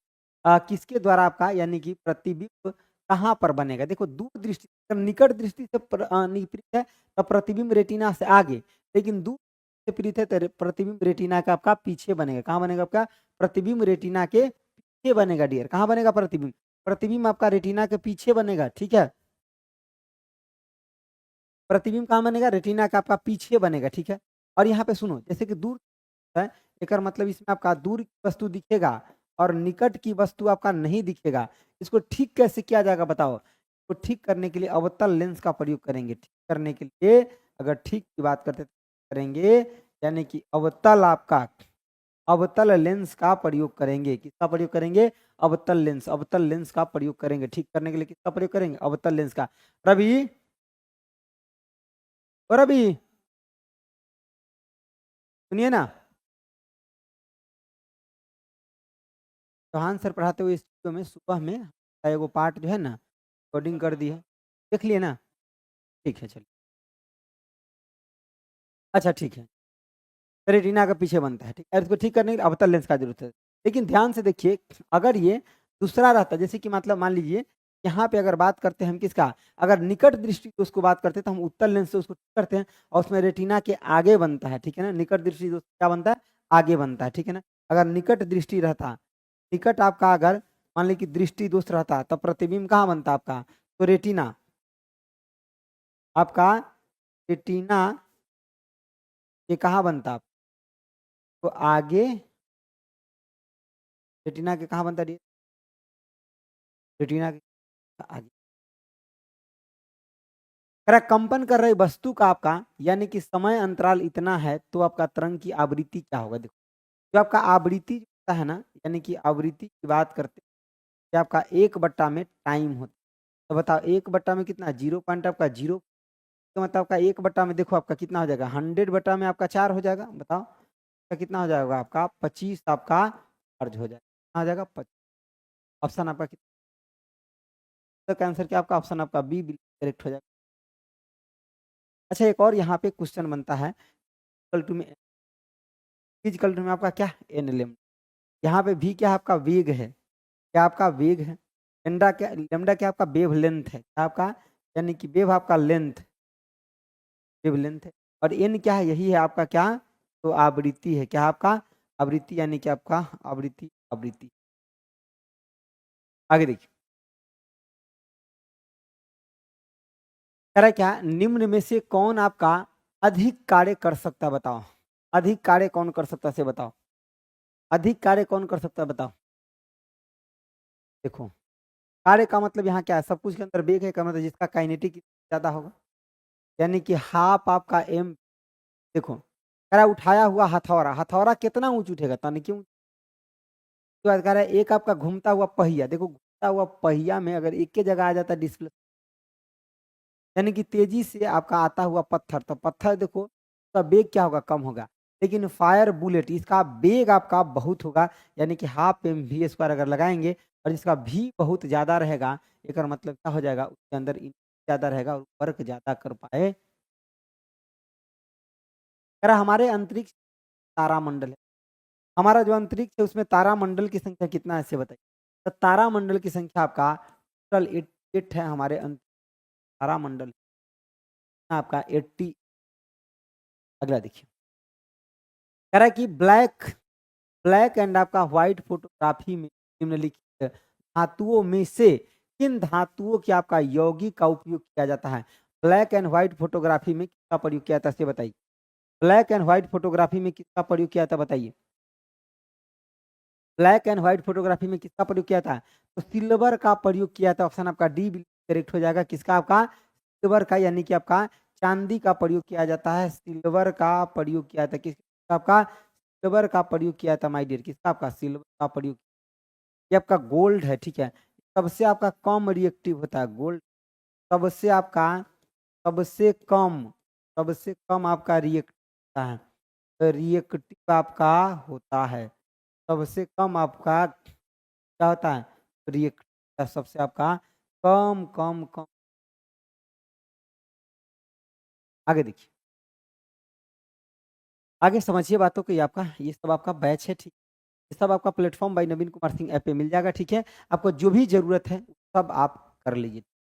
किसके द्वारा आपका यानी कि प्रतिबिंब कहाँ पर बनेगा? देखो दूरदृष्टि, अगर निकट दृष्टि से पीड़ित है तो प्रतिबिंब रेटिना से आगे, लेकिन दूर से पीड़ित है तो प्रतिबिंब रेटिना का आपका पीछे बनेगा। कहाँ बनेगा? आपका प्रतिबिंब रेटिना के पीछे बनेगा डियर। कहाँ बनेगा प्रतिबिंब? प्रतिबिंब आपका रेटिना के पीछे बनेगा। ठीक है, प्रतिबिंब कहाँ बनेगा? रेटिना का आपका पीछे बनेगा। ठीक है, और यहाँ पे सुनो, जैसे कि दूर है, एक मतलब इसमें आपका दूर की वस्तु दिखेगा और निकट की वस्तु आपका नहीं दिखेगा। इसको ठीक कैसे किया जाएगा बताओ? तो ठीक करने के लिए अवतल लेंस का प्रयोग करेंगे। ठीक करने के लिए अगर ठीक की बात करते करेंगे, यानी कि अवतल लेंस का प्रयोग करेंगे। किसका प्रयोग करेंगे? अवतल लेंस। अवतल लेंस का प्रयोग करेंगे ठीक करने के लिए। किसका प्रयोग करेंगे? अवतल लेंस का। रवि, और रवि सुनिए ना, चौहान सर पढ़ाते हुए इस वीडियो में सुबह में एगो पार्ट जो है ना कोडिंग कर दी है, देख लिए ना? ठीक है चलिए, अच्छा ठीक है। रेटिना के पीछे बनता है, ठीक है, इसको ठीक करने के लिए अवतल लेंस का जरूरत है। लेकिन ध्यान से देखिए, अगर ये दूसरा रहता, जैसे कि मतलब मान लीजिए यहाँ पे अगर बात करते हैं हम किसका, अगर निकट दृष्टि की उसको बात करते हैं तो हम उत्तल लेंस से उसको ठीक करते हैं और उसमें रेटिना के आगे बनता है। ठीक है ना, निकट दृष्टि दोष क्या बनता है? आगे बनता है। ठीक है ना, अगर निकट दृष्टि रहता, निकट आपका अगर मान लीजिए कि दृष्टि दोष रहता तब प्रतिबिंब कहाँ बनता आपका? तो रेटिना, आपका रेटिना ये कहाँ बनता? तो आगे रेटिना के कहाँ बनता है? रेटिना के आगे। अगर कंपन कर रही वस्तु का आपका यानी कि समय अंतराल इतना है तो आपका तरंग की आवृत्ति क्या होगा? देखो जो आपका आवृत्ति होता है ना, यानी कि आवृत्ति की बात करते हैं कि आपका 1/में टाइम होता है। तो बताओ 1/में कितना? 0 पॉइंट आपका 0, तो मतलब आपका 1/में देखो आपका कितना हो जाएगा? 100 में आपका 4 हो जाएगा। बताओ तो कितना हो जाएगा? आपका 25 आपका अर्ज हो जाएगा। कितना हो जाएगा? 25। ऑप्शन आपका कितना? तो आंसर क्या आपका? ऑप्शन आपका बी करेक्ट हो जाएगा। अच्छा एक और यहाँ पे क्वेश्चन बनता है, इक्वल टू में इक्वल टू में आपका क्या? एन लेम। यहाँ पे भी क्या आपका वेग है? क्या आपका वेग है? लेमडा क्या आपका? वेव लेंथ है। क्या आपका? यानी कि वेव आपका लेंथ, वेव लेंथ है। और एन क्या है? यही है आपका क्या? तो आवृत्ति है। क्या आपका? आवृत्ति यानी कि आपका आवृत्ति आवृत्ति। आगे देखिए, कह रहा है क्या, निम्न में से कौन आपका अधिक कार्य कर सकता है बताओ। अधिक कार्य कौन कर सकता है से बताओ। अधिक कार्य कौन कर सकता है बताओ। देखो, कार्य का मतलब यहाँ क्या है, सब कुछ के अंदर वेग है, का मतलब जिसका काइनेटिक ज्यादा होगा, यानी कि हाफ आपका एम। देखो, कह रहा है उठाया हुआ हथौड़ा, हथौड़ा कितना ऊंच उठेगा, तनिक क्यों। उसके बाद कह रहा है एक आपका घूमता हुआ पहिया, देखो घूमता हुआ पहिया में अगर एक के जगह आ जाता है डिस्प्ले, यानी कि तेजी से आपका आता हुआ पत्थर, तो पत्थर देखो उसका वेग क्या होगा, कम होगा। लेकिन फायर बुलेट इसका वेग आपका बहुत होगा, यानी कि हाफ एम वी स्क्वायर अगर लगाएंगे और इसका भी बहुत ज्यादा रहेगा, एक मतलब क्या हो जाएगा, उसके अंदर ज्यादा रहेगा और वर्क ज्यादा कर पाए। कह रहा हमारे अंतरिक्ष तारामंडल है, हमारा जो अंतरिक्ष है उसमें तारामंडल की संख्या कितना है, ऐसे बताइए। तो तारामंडल की संख्या आपका टोटल 88 है, हमारे तारामंडल आपका 80। अगला देखिए, कह रहा है कि ब्लैक ब्लैक एंड आपका व्हाइट फोटोग्राफी में निम्नलिखित धातुओं में से किन धातुओं की आपका यौगिक का उपयोग किया जाता है। ब्लैक एंड व्हाइट फोटोग्राफी में किसका प्रयोग किया जाता है, बताइए। ब्लैक एंड व्हाइट फोटोग्राफी में किसका प्रयोग किया जाता है, बताइए। ब्लैक एंड व्हाइट फोटोग्राफी में किसका प्रयोग किया था, तो सिल्वर का प्रयोग किया था। ऑप्शन आपका डी करेक्ट हो जाएगा, किसका, आपका सिल्वर का, यानी कि आपका चांदी का प्रयोग किया जाता है। सिल्वर का प्रयोग किया था, किसका, आपका सिल्वर का प्रयोग किया था माय डियर, किसका, आपका सिल्वर का प्रयोग। ये आपका गोल्ड है, ठीक है। सबसे आपका कम रिएक्टिव होता है गोल्ड, सबसे आपका सबसे कम सबसे कम आपका रिएक्टिव होता है, रिएक्टिव आपका होता है, सबसे कम आपका क्या होता है, रिएक्टिव सबसे आपका कम कम कम। आगे देखिए, आगे समझिए बातों को, ये आपका ये सब आपका बैच है, ठीक। ये सब आपका प्लेटफॉर्म बाय नवीन कुमार सिंह ऐप पे मिल जाएगा, ठीक है। आपको जो भी जरूरत है सब आप कर लीजिए।